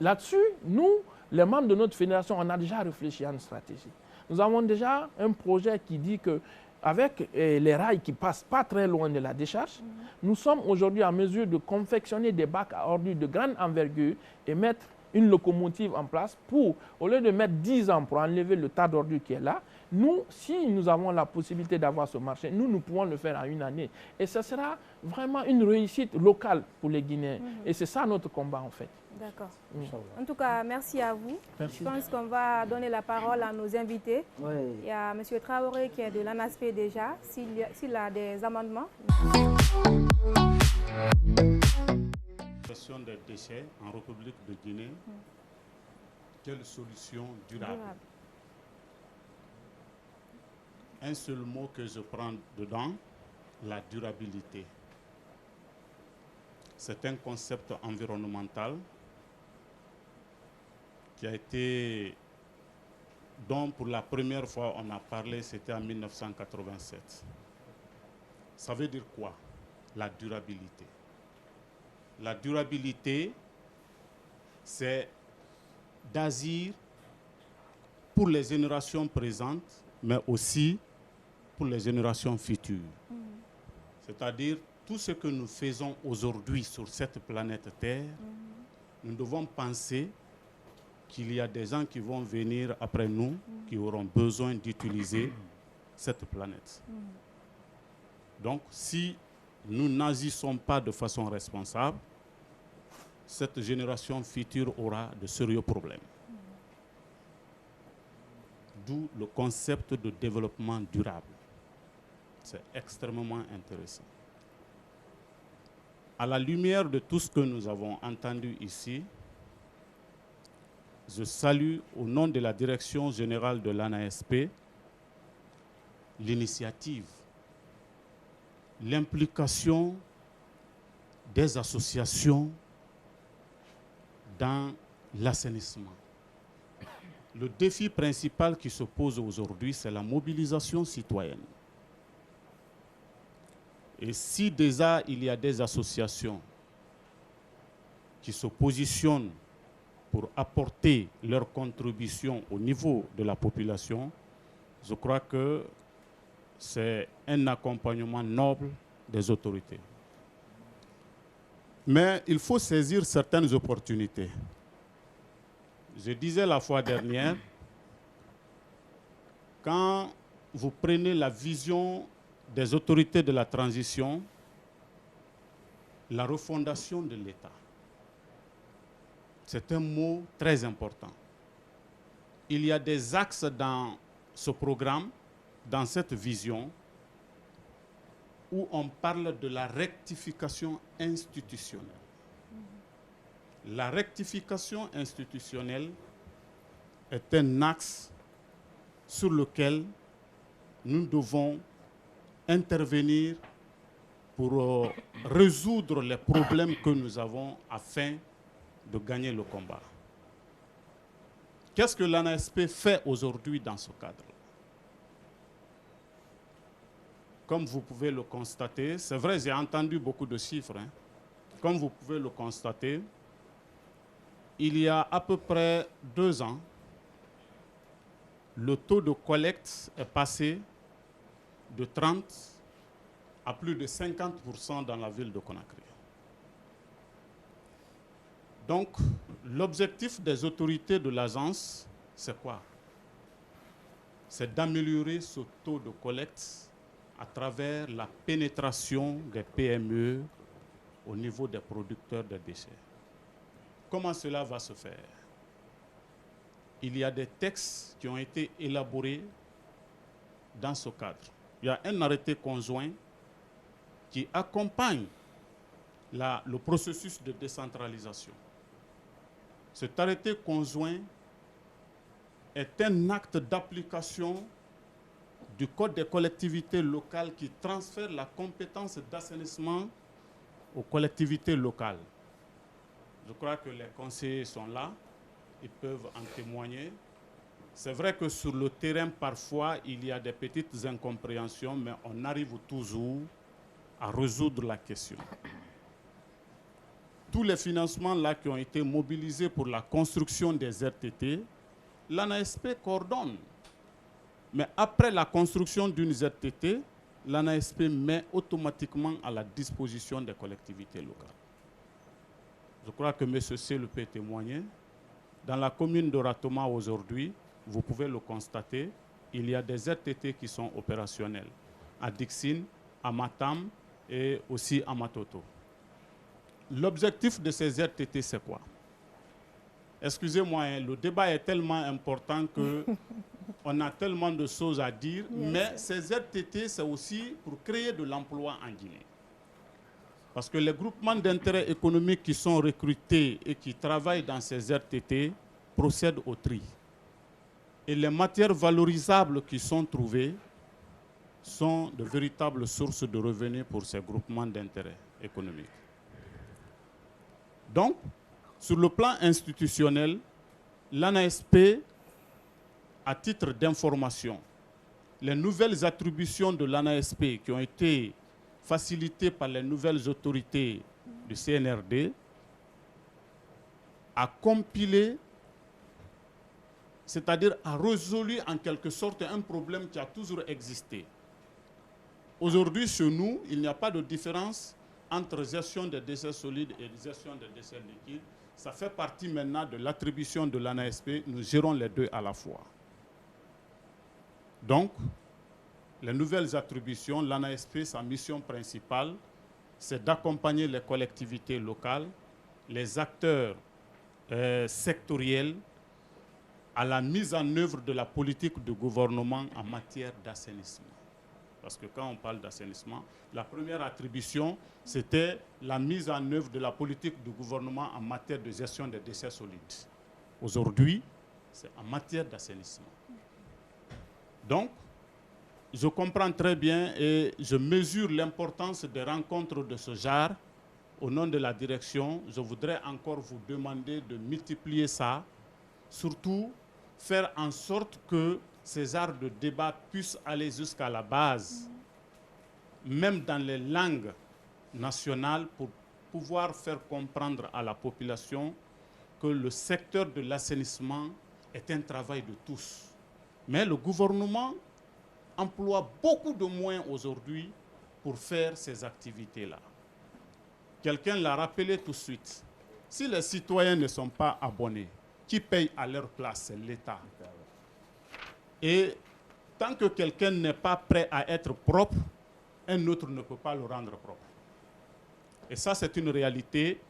Là-dessus, nous, les membres de notre fédération, on a déjà réfléchi à une stratégie. Nous avons déjà un projet qui dit que avec les rails qui passent pas très loin de la décharge, nous sommes aujourd'hui en mesure de confectionner des bacs à ordures de grande envergure et mettre une locomotive en place pour, au lieu de mettre 10 ans pour enlever le tas d'ordures qui est là, nous, si nous avons la possibilité d'avoir ce marché, nous pouvons le faire en une année. Et ce sera vraiment une réussite locale pour les Guinéens. Et c'est ça notre combat en fait. D'accord. En tout cas, merci à vous. Merci. Je pense qu'on va donner la parole à nos invités. Oui. Il y a M. Traoré qui est de l'ANASP déjà, s'il a des amendements. Question des déchets en République de Guinée. Quelle solution durable? Un seul mot que je prends dedans, la durabilité. C'est un concept environnemental qui a été, dont pour la première fois on a parlé, c'était en 1987. Ça veut dire quoi? La durabilité. La durabilité, c'est d'agir pour les générations présentes, mais aussi pour les générations futures. C'est-à-dire, tout ce que nous faisons aujourd'hui sur cette planète Terre, nous devons penser qu'il y a des gens qui vont venir après nous, qui auront besoin d'utiliser cette planète. Donc, si nous n'agissons pas de façon responsable, cette génération future aura de sérieux problèmes. D'où le concept de développement durable. C'est extrêmement intéressant. À la lumière de tout ce que nous avons entendu ici, je salue au nom de la Direction générale de l'ANASP l'initiative, l'implication des associations dans l'assainissement. Le défi principal qui se pose aujourd'hui, c'est la mobilisation citoyenne. Et si déjà il y a des associations qui se positionnent pour apporter leur contribution au niveau de la population, je crois que c'est un accompagnement noble des autorités. Mais il faut saisir certaines opportunités. Je disais la fois dernière, quand vous prenez la vision des autorités de la transition, la refondation de l'État, c'est un mot très important. Il y a des axes dans ce programme, dans cette vision, où on parle de la rectification institutionnelle. La rectification institutionnelle est un axe sur lequel nous devons intervenir pour résoudre les problèmes que nous avons afin de gagner le combat. Qu'est-ce que l'ANASP fait aujourd'hui dans ce cadre? Comme vous pouvez le constater, c'est vrai, j'ai entendu beaucoup de chiffres. Comme vous pouvez le constater, il y a à peu près 2 ans, le taux de collecte est passé de 30 à plus de 50% dans la ville de Conakry. Donc, l'objectif des autorités de l'agence, c'est quoi? C'est d'améliorer ce taux de collecte à travers la pénétration des PME au niveau des producteurs de déchets. Comment cela va se faire? Il y a des textes qui ont été élaborés dans ce cadre. Il y a un arrêté conjoint qui accompagne le processus de décentralisation. Cet arrêté conjoint est un acte d'application du Code des collectivités locales qui transfère la compétence d'assainissement aux collectivités locales. Je crois que les conseillers sont là, ils peuvent en témoigner. C'est vrai que sur le terrain, parfois, il y a des petites incompréhensions, mais on arrive toujours à résoudre la question. Tous les financements là qui ont été mobilisés pour la construction des RTT, l'ANASP coordonne. Mais après la construction d'une ZTT, l'ANASP met automatiquement à la disposition des collectivités locales. Je crois que M. C le peut témoigner. Dans la commune de Ratoma aujourd'hui, vous pouvez le constater, il y a des ZTT qui sont opérationnels. À Dixine, à Matam et aussi à Matoto. L'objectif de ces ZTT, c'est quoi? Excusez-moi, hein, le débat est tellement important qu'on a tellement de choses à dire, mais ces ZTT, c'est aussi pour créer de l'emploi en Guinée. Parce que les groupements d'intérêt économique qui sont recrutés et qui travaillent dans ces ZTT procèdent au tri. Et les matières valorisables qui sont trouvées sont de véritables sources de revenus pour ces groupements d'intérêt économique. Donc, sur le plan institutionnel, l'ANASP, à titre d'information, les nouvelles attributions de l'ANASP qui ont été facilitées par les nouvelles autorités du CNRD, a compilé, c'est-à-dire a résolu en quelque sorte un problème qui a toujours existé. Aujourd'hui, chez nous, il n'y a pas de différence entre gestion des déchets solides et gestion des déchets liquides. Ça fait partie maintenant de l'attribution de l'ANASP. Nous gérons les deux à la fois. Donc, les nouvelles attributions, l'ANASP, sa mission principale, c'est d'accompagner les collectivités locales, les acteurs sectoriels, à la mise en œuvre de la politique de gouvernement en matière d'assainissement. Parce que quand on parle d'assainissement, la première attribution, c'était la mise en œuvre de la politique du gouvernement en matière de gestion des déchets solides. Aujourd'hui, c'est en matière d'assainissement. Donc, je comprends très bien et je mesure l'importance des rencontres de ce genre. Au nom de la direction, je voudrais encore vous demander de multiplier ça, surtout faire en sorte que ces genres de débats puissent aller jusqu'à la base, même dans les langues nationales, pour pouvoir faire comprendre à la population que le secteur de l'assainissement est un travail de tous. Mais le gouvernement emploie beaucoup de moyens aujourd'hui pour faire ces activités-là. Quelqu'un l'a rappelé tout de suite. Si les citoyens ne sont pas abonnés, qui paye à leur place? C'est l'État. Et tant que quelqu'un n'est pas prêt à être propre, un autre ne peut pas le rendre propre. Et ça, c'est une réalité.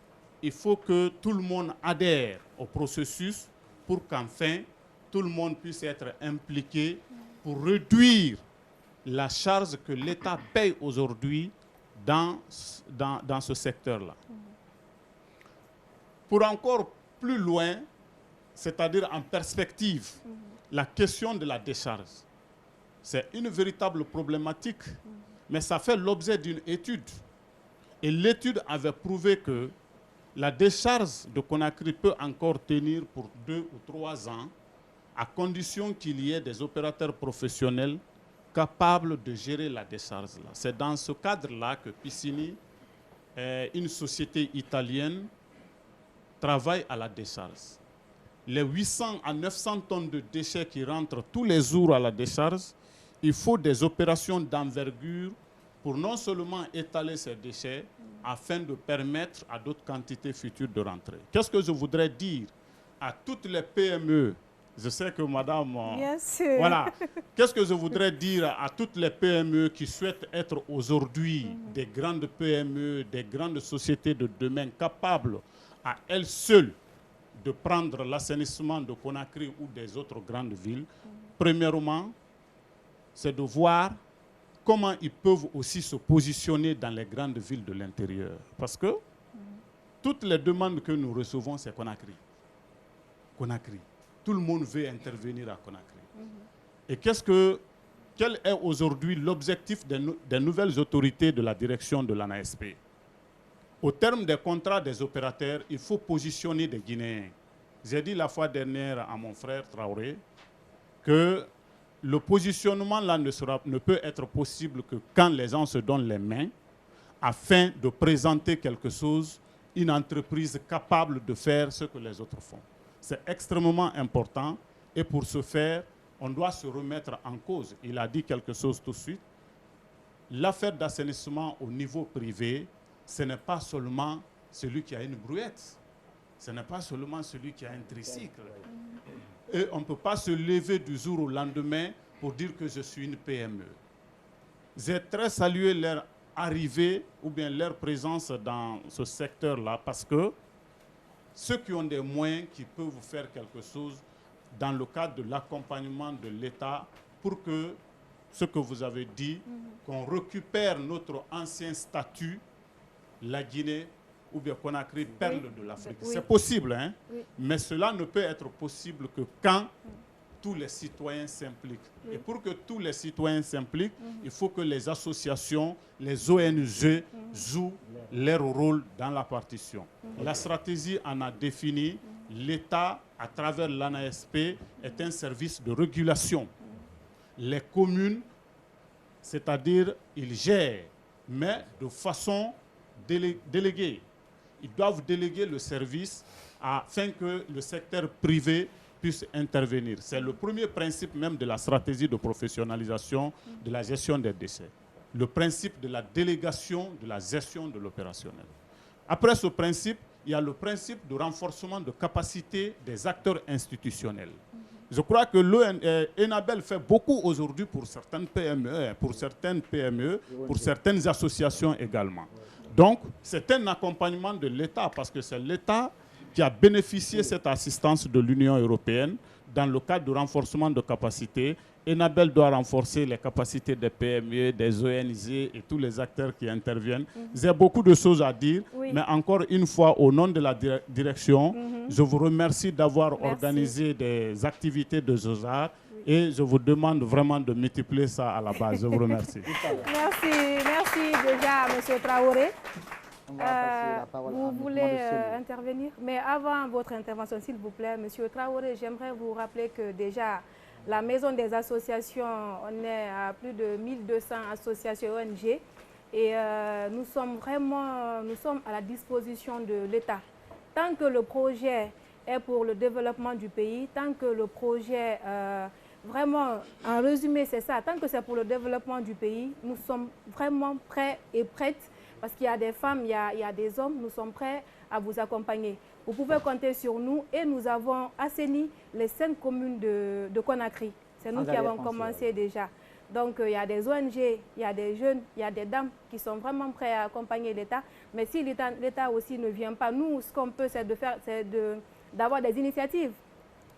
Il faut que tout le monde adhère au processus pour qu'enfin, tout le monde puisse être impliqué pour réduire la charge que l'État paye aujourd'hui dans ce secteur-là. Pour encore plus loin, c'est-à-dire en perspective, la question de la décharge. C'est une véritable problématique, mais ça fait l'objet d'une étude. Et l'étude avait prouvé que la décharge de Conakry peut encore tenir pour 2 ou 3 ans, à condition qu'il y ait des opérateurs professionnels capables de gérer la décharge. C'est dans ce cadre-là que Piscini, une société italienne, travaille à la décharge. Les 800 à 900 tonnes de déchets qui rentrent tous les jours à la décharge, il faut des opérations d'envergure pour non seulement étaler ces déchets, afin de permettre à d'autres quantités futures de rentrer. Qu'est-ce que je voudrais dire à toutes les PME Je sais que madame... Bien sûr. Voilà. Qu'est-ce que je voudrais dire à toutes les PME qui souhaitent être aujourd'hui des grandes PME, des grandes sociétés de demain capables à elles seules de prendre l'assainissement de Conakry ou des autres grandes villes. Premièrement, c'est de voir comment ils peuvent aussi se positionner dans les grandes villes de l'intérieur. Parce que toutes les demandes que nous recevons, c'est Conakry. Conakry. Tout le monde veut intervenir à Conakry. Et quel est aujourd'hui l'objectif des nouvelles autorités de la direction de l'ANASP? Au terme des contrats des opérateurs, il faut positionner des Guinéens. J'ai dit la fois dernière à mon frère Traoré que le positionnement là ne peut être possible que quand les gens se donnent les mains afin de présenter quelque chose, une entreprise capable de faire ce que les autres font. C'est extrêmement important et pour ce faire, on doit se remettre en cause. Il a dit quelque chose tout de suite. L'affaire d'assainissement au niveau privé, ce n'est pas seulement celui qui a une brouette. Ce n'est pas seulement celui qui a un tricycle. Et on ne peut pas se lever du jour au lendemain pour dire que je suis une PME. J'ai très salué leur arrivée ou bien leur présence dans ce secteur-là parce que ceux qui ont des moyens qui peuvent faire quelque chose dans le cadre de l'accompagnement de l'État pour que, ce que vous avez dit, qu'on récupère notre ancien statut, la Guinée ou bien Conakry, perle de l'Afrique. Oui. C'est possible, hein? Oui. Mais cela ne peut être possible que quand tous les citoyens s'impliquent. Oui. Et pour que tous les citoyens s'impliquent, il faut que les associations, les ONG jouent leur rôle dans la partition. La stratégie en a défini. L'État, à travers l'ANASP, est un service de régulation. Les communes, c'est-à-dire, ils gèrent, mais de façon déléguée. Ils doivent déléguer le service afin que le secteur privé puisse intervenir. C'est le premier principe même de la stratégie de professionnalisation de la gestion des déchets. Le principe de la délégation de la gestion de l'opérationnel. Après ce principe, il y a le principe de renforcement de capacité des acteurs institutionnels. Je crois que l'ENABEL fait beaucoup aujourd'hui pour certaines PME, pour certaines associations également. Donc, c'est un accompagnement de l'État parce que c'est l'État qui a bénéficié de cette assistance de l'Union européenne dans le cadre du renforcement de capacités. ENABEL doit renforcer les capacités des PME, des ONG et tous les acteurs qui interviennent. J'ai beaucoup de choses à dire, mais encore une fois, au nom de la direction, je vous remercie d'avoir organisé des activités de Zozar et je vous demande vraiment de multiplier ça à la base. Je vous remercie. Merci déjà, M. Traoré. Vous voulez intervenir? Mais avant votre intervention, s'il vous plaît, M. Traoré, j'aimerais vous rappeler que déjà, la Maison des associations, on est à plus de 1200 associations ONG et nous sommes à la disposition de l'État. Tant que le projet est pour le développement du pays, tant que le projet, vraiment, en résumé, c'est ça, tant que c'est pour le développement du pays, nous sommes vraiment prêts et prêtes, parce qu'il y a des femmes, il y a des hommes, nous sommes prêts à vous accompagner. Vous pouvez compter sur nous et nous avons assaini les 5 communes de Conakry. C'est nous qui avons commencé déjà. Donc il y a des ONG, il y a des jeunes, il y a des dames qui sont vraiment prêts à accompagner l'État. Mais si l'État aussi ne vient pas, nous, ce qu'on peut, c'est d'avoir des initiatives,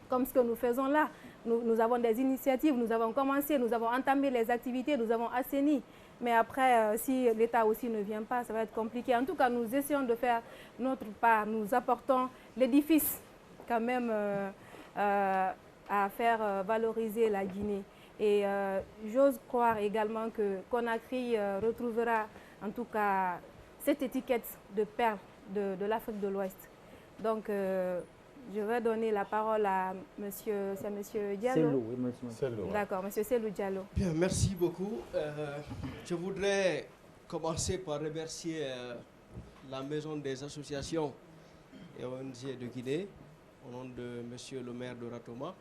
comme ce que nous faisons là. Nous avons des initiatives, nous avons commencé, nous avons entamé les activités, nous avons assaini. Mais après, si l'État aussi ne vient pas, ça va être compliqué. En tout cas, nous essayons de faire notre part. Nous apportons l'édifice quand même à faire valoriser la Guinée. Et j'ose croire également que Conakry retrouvera en tout cas cette étiquette de perle de l'Afrique de l'Ouest. Donc, je vais donner la parole à monsieur Diallo. Selou, oui, monsieur. D'accord, monsieur Selou Diallo. Bien, merci beaucoup. Je voudrais commencer par remercier la Maison des associations et ONG de Guinée, au nom de monsieur le maire de Ratoma,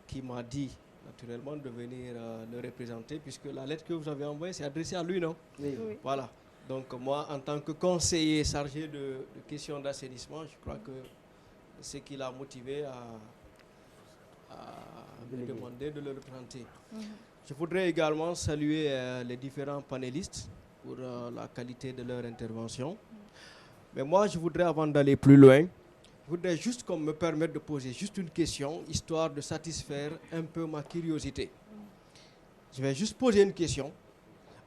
qui m'a dit naturellement de venir le représenter, puisque la lettre que vous avez envoyée, c'est adressée à lui, non? Oui. Voilà. Donc moi, en tant que conseiller chargé de questions d'assainissement, je crois que ce qui l'a motivé à me demander de le représenter. Je voudrais également saluer les différents panélistes pour la qualité de leur intervention. Mais moi, je voudrais, avant d'aller plus loin, je voudrais juste qu'on me permette de poser juste une question, histoire de satisfaire un peu ma curiosité. Je vais juste poser une question.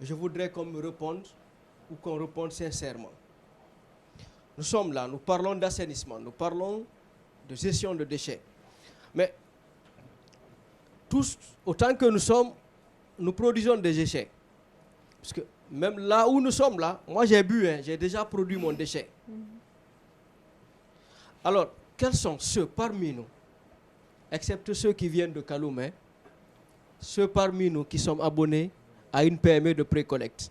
Je voudrais qu'on me réponde ou qu'on réponde sincèrement. Nous sommes là, nous parlons d'assainissement, nous parlons de gestion de déchets. Mais tous, autant que nous sommes, nous produisons des déchets. Parce que même là où nous sommes là, moi j'ai bu, j'ai déjà produit mon déchet. Alors, quels sont ceux parmi nous, excepté ceux qui viennent de Kaloumé, ceux parmi nous qui sommes abonnés à une PME de pré-collecte?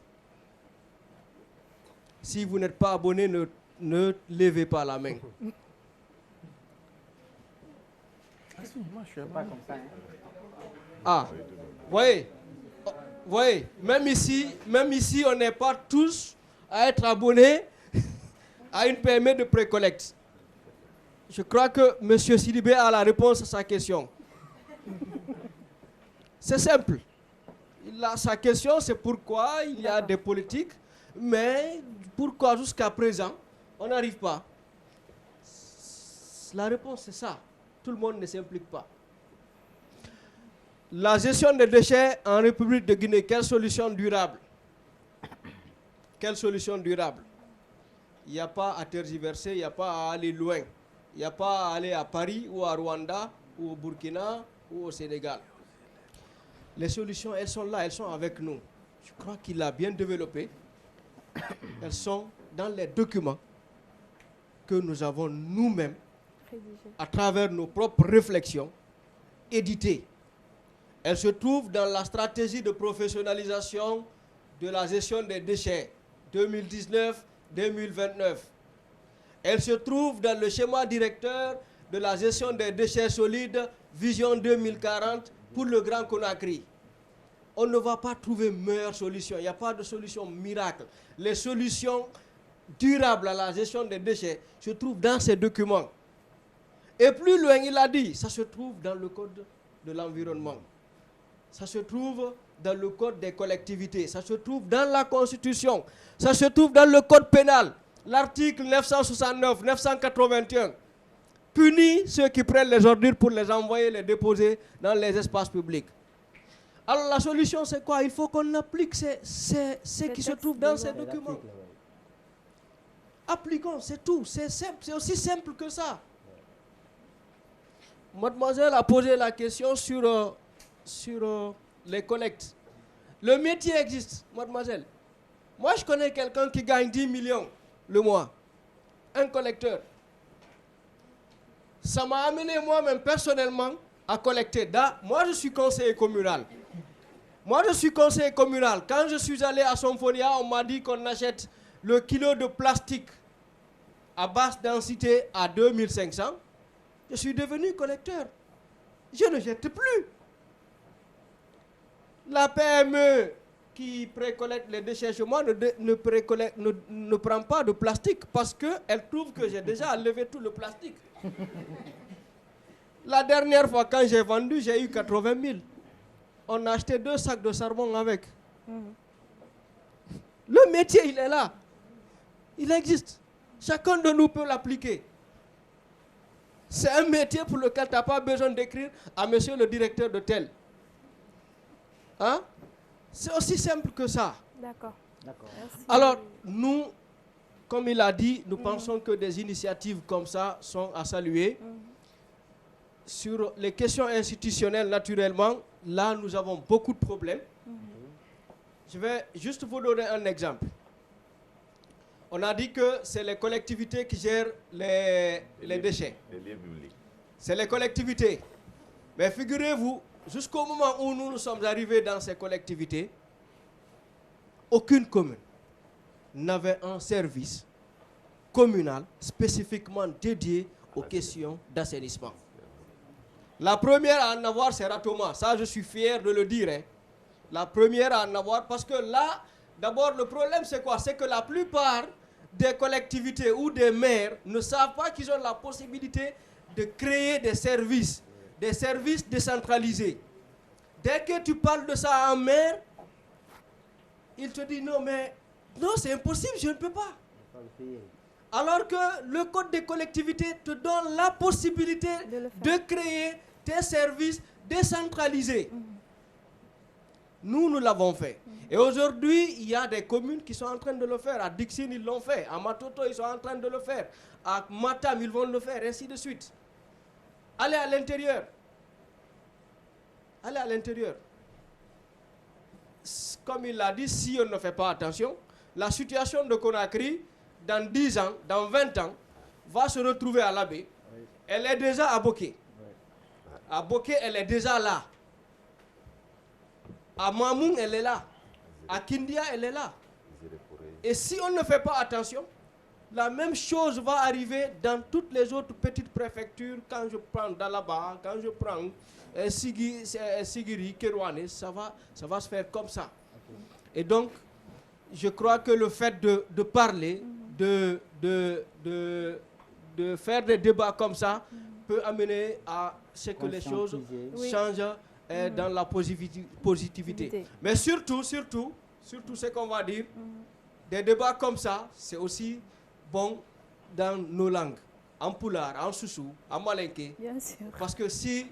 Si vous n'êtes pas abonné, ne levez pas la main. Ah, voyez, même ici, on n'est pas tous à être abonnés à une PME de pré-collecte. Je crois que M. Sidibé a la réponse à sa question. C'est simple. Sa question, c'est pourquoi il y a des politiques, mais pourquoi jusqu'à présent, on n'arrive pas. La réponse, c'est ça. Tout le monde ne s'implique pas. La gestion des déchets en République de Guinée, quelle solution durable? Quelle solution durable? Il n'y a pas à tergiverser, il n'y a pas à aller loin. Il n'y a pas à aller à Paris ou à Rwanda ou au Burkina ou au Sénégal. Les solutions, elles sont là, elles sont avec nous. Je crois qu'il a bien développé. Elles sont dans les documents que nous avons nous-mêmes, à travers nos propres réflexions, édités. Elles se trouvent dans la stratégie de professionnalisation de la gestion des déchets 2019-2029. Elles se trouvent dans le schéma directeur de la gestion des déchets solides Vision 2040 pour le Grand Conakry. On ne va pas trouver meilleure solution. Il n'y a pas de solution miracle. Les solutions durables à la gestion des déchets se trouvent dans ces documents. Et plus loin, il a dit, ça se trouve dans le Code de l'environnement. Ça se trouve dans le Code des collectivités. Ça se trouve dans la Constitution. Ça se trouve dans le Code pénal. L'article 969, 981 punit ceux qui prennent les ordures pour les envoyer, les déposer dans les espaces publics. Alors la solution, c'est quoi? Il faut qu'on applique ce qui se trouve dans ces documents. Appliquons, c'est tout. C'est simple, c'est aussi simple que ça. Mademoiselle a posé la question sur les collectes. Le métier existe, mademoiselle. Moi, je connais quelqu'un qui gagne 10 millions le mois. Un collecteur. Ça m'a amené moi-même personnellement à collecter. Moi, je suis conseiller communal. Quand je suis allé à Somfonia, on m'a dit qu'on achète le kilo de plastique à basse densité à 2500. Je suis devenu collecteur. Je ne jette plus. La PME qui précollecte les déchets chez moi ne prend pas de plastique parce qu'elle trouve que j'ai déjà enlevé tout le plastique. La dernière fois, quand j'ai vendu, j'ai eu 80 000. On a acheté 2 sacs de charbon avec. Le métier, il est là. Il existe. Chacun de nous peut l'appliquer. C'est un métier pour lequel tu n'as pas besoin d'écrire à monsieur le directeur de tel. Hein? C'est aussi simple que ça. D'accord. Alors, nous, comme il a dit, nous pensons que des initiatives comme ça sont à saluer. Sur les questions institutionnelles, naturellement, là, nous avons beaucoup de problèmes. Je vais juste vous donner un exemple. On a dit que c'est les collectivités qui gèrent les déchets. Les lieux publics. C'est les collectivités. Mais figurez-vous, jusqu'au moment où nous sommes arrivés dans ces collectivités, aucune commune n'avait un service communal spécifiquement dédié aux questions d'assainissement. La première à en avoir, c'est Ratoma. Ça, je suis fier de le dire. Hein. La première à en avoir, parce que là, d'abord, le problème, c'est quoi? C'est que la plupart des collectivités ou des maires ne savent pas qu'ils ont la possibilité de créer des services décentralisés. Dès que tu parles de ça à un maire, il te dit non, mais non, c'est impossible, je ne peux pas. Alors que le code des collectivités te donne la possibilité de créer des services décentralisés. Nous l'avons fait. Et aujourd'hui, il y a des communes qui sont en train de le faire. À Dixine, ils l'ont fait. À Matoto, ils sont en train de le faire. À Matam, ils vont le faire, ainsi de suite. Allez à l'intérieur. Allez à l'intérieur. Comme il l'a dit, si on ne fait pas attention, la situation de Conakry, dans 10 ans, dans 20 ans, va se retrouver à l'Abbé. Elle est déjà à Boké. À Boké, elle est déjà là. À Mamoun, elle est là. À Kindia, elle est là. Et si on ne fait pas attention, la même chose va arriver dans toutes les autres petites préfectures. Quand je prends Dalaba, quand je prends Sigiri, Kerouane, ça va se faire comme ça. Et donc, je crois que le fait de parler, de faire des débats comme ça, peut amener à ce que les choses changent dans la positivité. Mais surtout, ce qu'on va dire, des débats comme ça, c'est aussi bon dans nos langues, en Pulaar, en Soussou, en Malinké. Bien sûr. Parce que si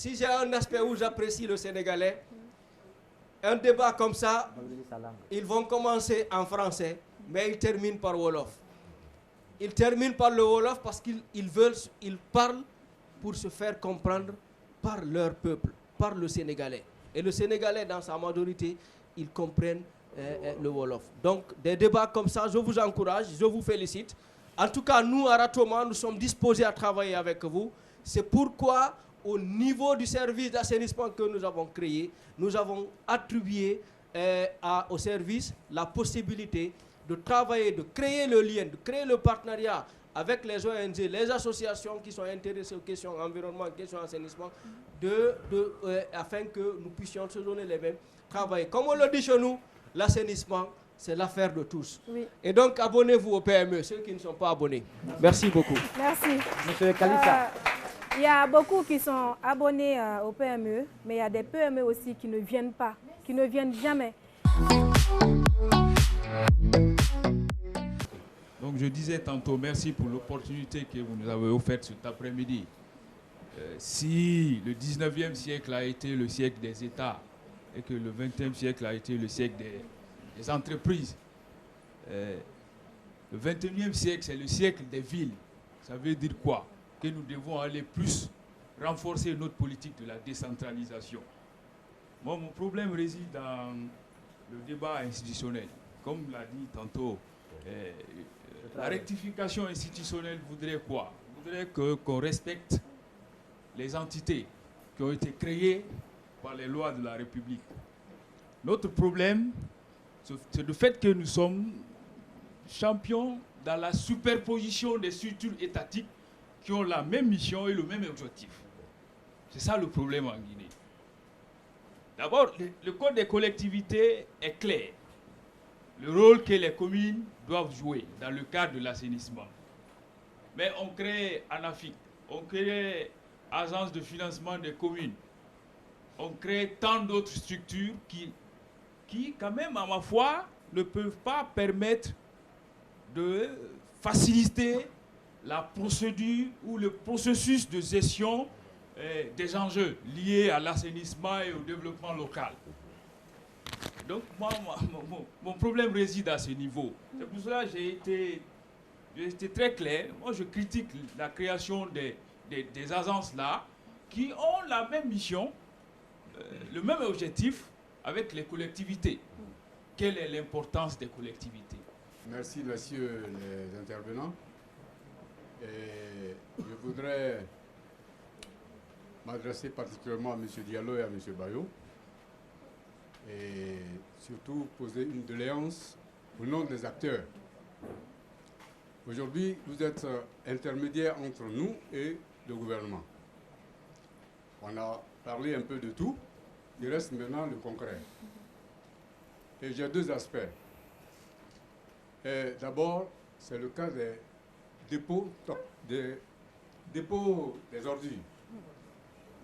j'ai un aspect où j'apprécie le Sénégalais, un débat comme ça, ils vont commencer en français, mais ils terminent par Wolof. Ils terminent par le Wolof parce qu'ils parlent pour se faire comprendre par leur peuple, par le Sénégalais. Et le Sénégalais, dans sa majorité, ils comprennent le Wolof. Donc, des débats comme ça, je vous encourage, je vous félicite. En tout cas, nous, à Ratoma, nous sommes disposés à travailler avec vous. C'est pourquoi, au niveau du service d'assainissement que nous avons créé, nous avons attribué au service la possibilité de travailler, de créer le lien, de créer le partenariat avec les ONG, les associations qui sont intéressées aux questions environnement, aux questions assainissement, afin que nous puissions se donner les mêmes travailler. Comme on le dit chez nous, l'assainissement, c'est l'affaire de tous. Oui. Et donc, abonnez-vous au PME, ceux qui ne sont pas abonnés. Merci beaucoup. Merci. Monsieur Kalissa. Il y a beaucoup qui sont abonnés au PME, mais il y a des PME aussi qui ne viennent pas, qui ne viennent jamais. Donc je disais tantôt, merci pour l'opportunité que vous nous avez offerte cet après-midi. Si le 19e siècle a été le siècle des États et que le 20e siècle a été le siècle des entreprises, le 21e siècle, c'est le siècle des villes. Ça veut dire quoi? Que nous devons aller plus renforcer notre politique de la décentralisation. Moi, mon problème réside dans le débat institutionnel. Comme l'a dit tantôt, la rectification institutionnelle voudrait quoi? Voudrait qu'on respecte les entités qui ont été créées par les lois de la République. Notre problème, c'est le fait que nous sommes champions dans la superposition des structures étatiques qui ont la même mission et le même objectif. C'est ça le problème en Guinée. D'abord, le code des collectivités est clair. Le rôle que les communes doivent jouer dans le cadre de l'assainissement. Mais on crée ANAFIC, on crée Agence de financement des communes, on crée tant d'autres structures qui, quand même, à ma foi, ne peuvent pas permettre de faciliter la procédure ou le processus de gestion des enjeux liés à l'assainissement et au développement local. Donc, mon problème réside à ce niveau. C'est pour cela que j'ai été très clair. Moi, je critique la création des agences-là qui ont la même mission, le même objectif avec les collectivités. Quelle est l'importance des collectivités? Merci, messieurs les intervenants. Et je voudrais m'adresser particulièrement à M. Diallo et à M. Bayo et surtout poser une doléance au nom des acteurs. Aujourd'hui, vous êtes intermédiaire entre nous et le gouvernement. On a parlé un peu de tout, il reste maintenant le concret. Et j'ai deux aspects. D'abord, c'est le cas des dépôts des ordures.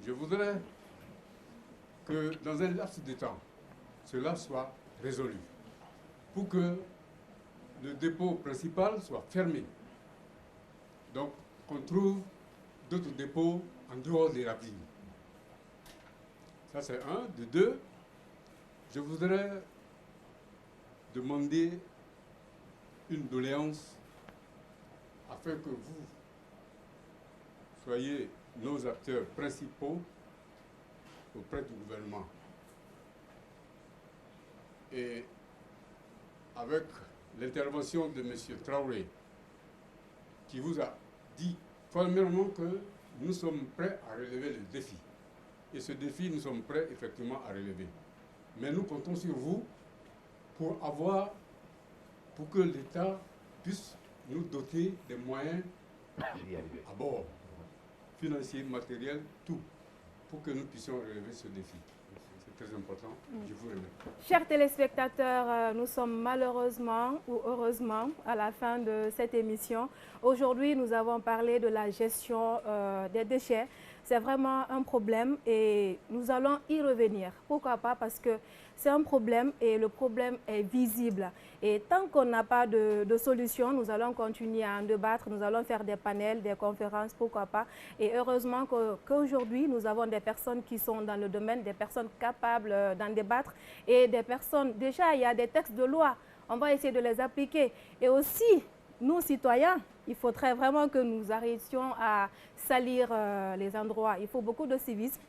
Je voudrais que dans un laps de temps, cela soit résolu pour que le dépôt principal soit fermé. Donc, qu'on trouve d'autres dépôts en dehors des ravines. Ça, c'est un. De deux, je voudrais demander une doléance afin que vous soyez nos acteurs principaux auprès du gouvernement. Et avec l'intervention de M. Traoré, qui vous a dit formellement que nous sommes prêts à relever le défi. Et ce défi, nous sommes prêts effectivement à relever. Mais nous comptons sur vous pour que l'État puisse nous doter des moyens à bord, financiers, matériels, tout, pour que nous puissions relever ce défi. C'est très important. Je vous remercie. Chers téléspectateurs, nous sommes malheureusement ou heureusement à la fin de cette émission. Aujourd'hui, nous avons parlé de la gestion des déchets. C'est vraiment un problème et nous allons y revenir. Pourquoi pas? Parce que c'est un problème et le problème est visible. Et tant qu'on n'a pas de solution, nous allons continuer à en débattre, nous allons faire des panels, des conférences, pourquoi pas. Et heureusement qu'aujourd'hui, nous avons des personnes qui sont dans le domaine, des personnes capables d'en débattre et des personnes, déjà il y a des textes de loi, on va essayer de les appliquer. Et aussi, nous citoyens, il faudrait vraiment que nous arrêtions à salir les endroits. Il faut beaucoup de civisme.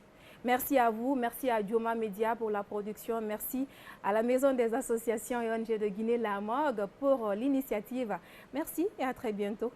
Merci à vous, merci à Dioma Média pour la production, merci à la Maison des associations et ONG de Guinée, la MOG, pour l'initiative. Merci et à très bientôt.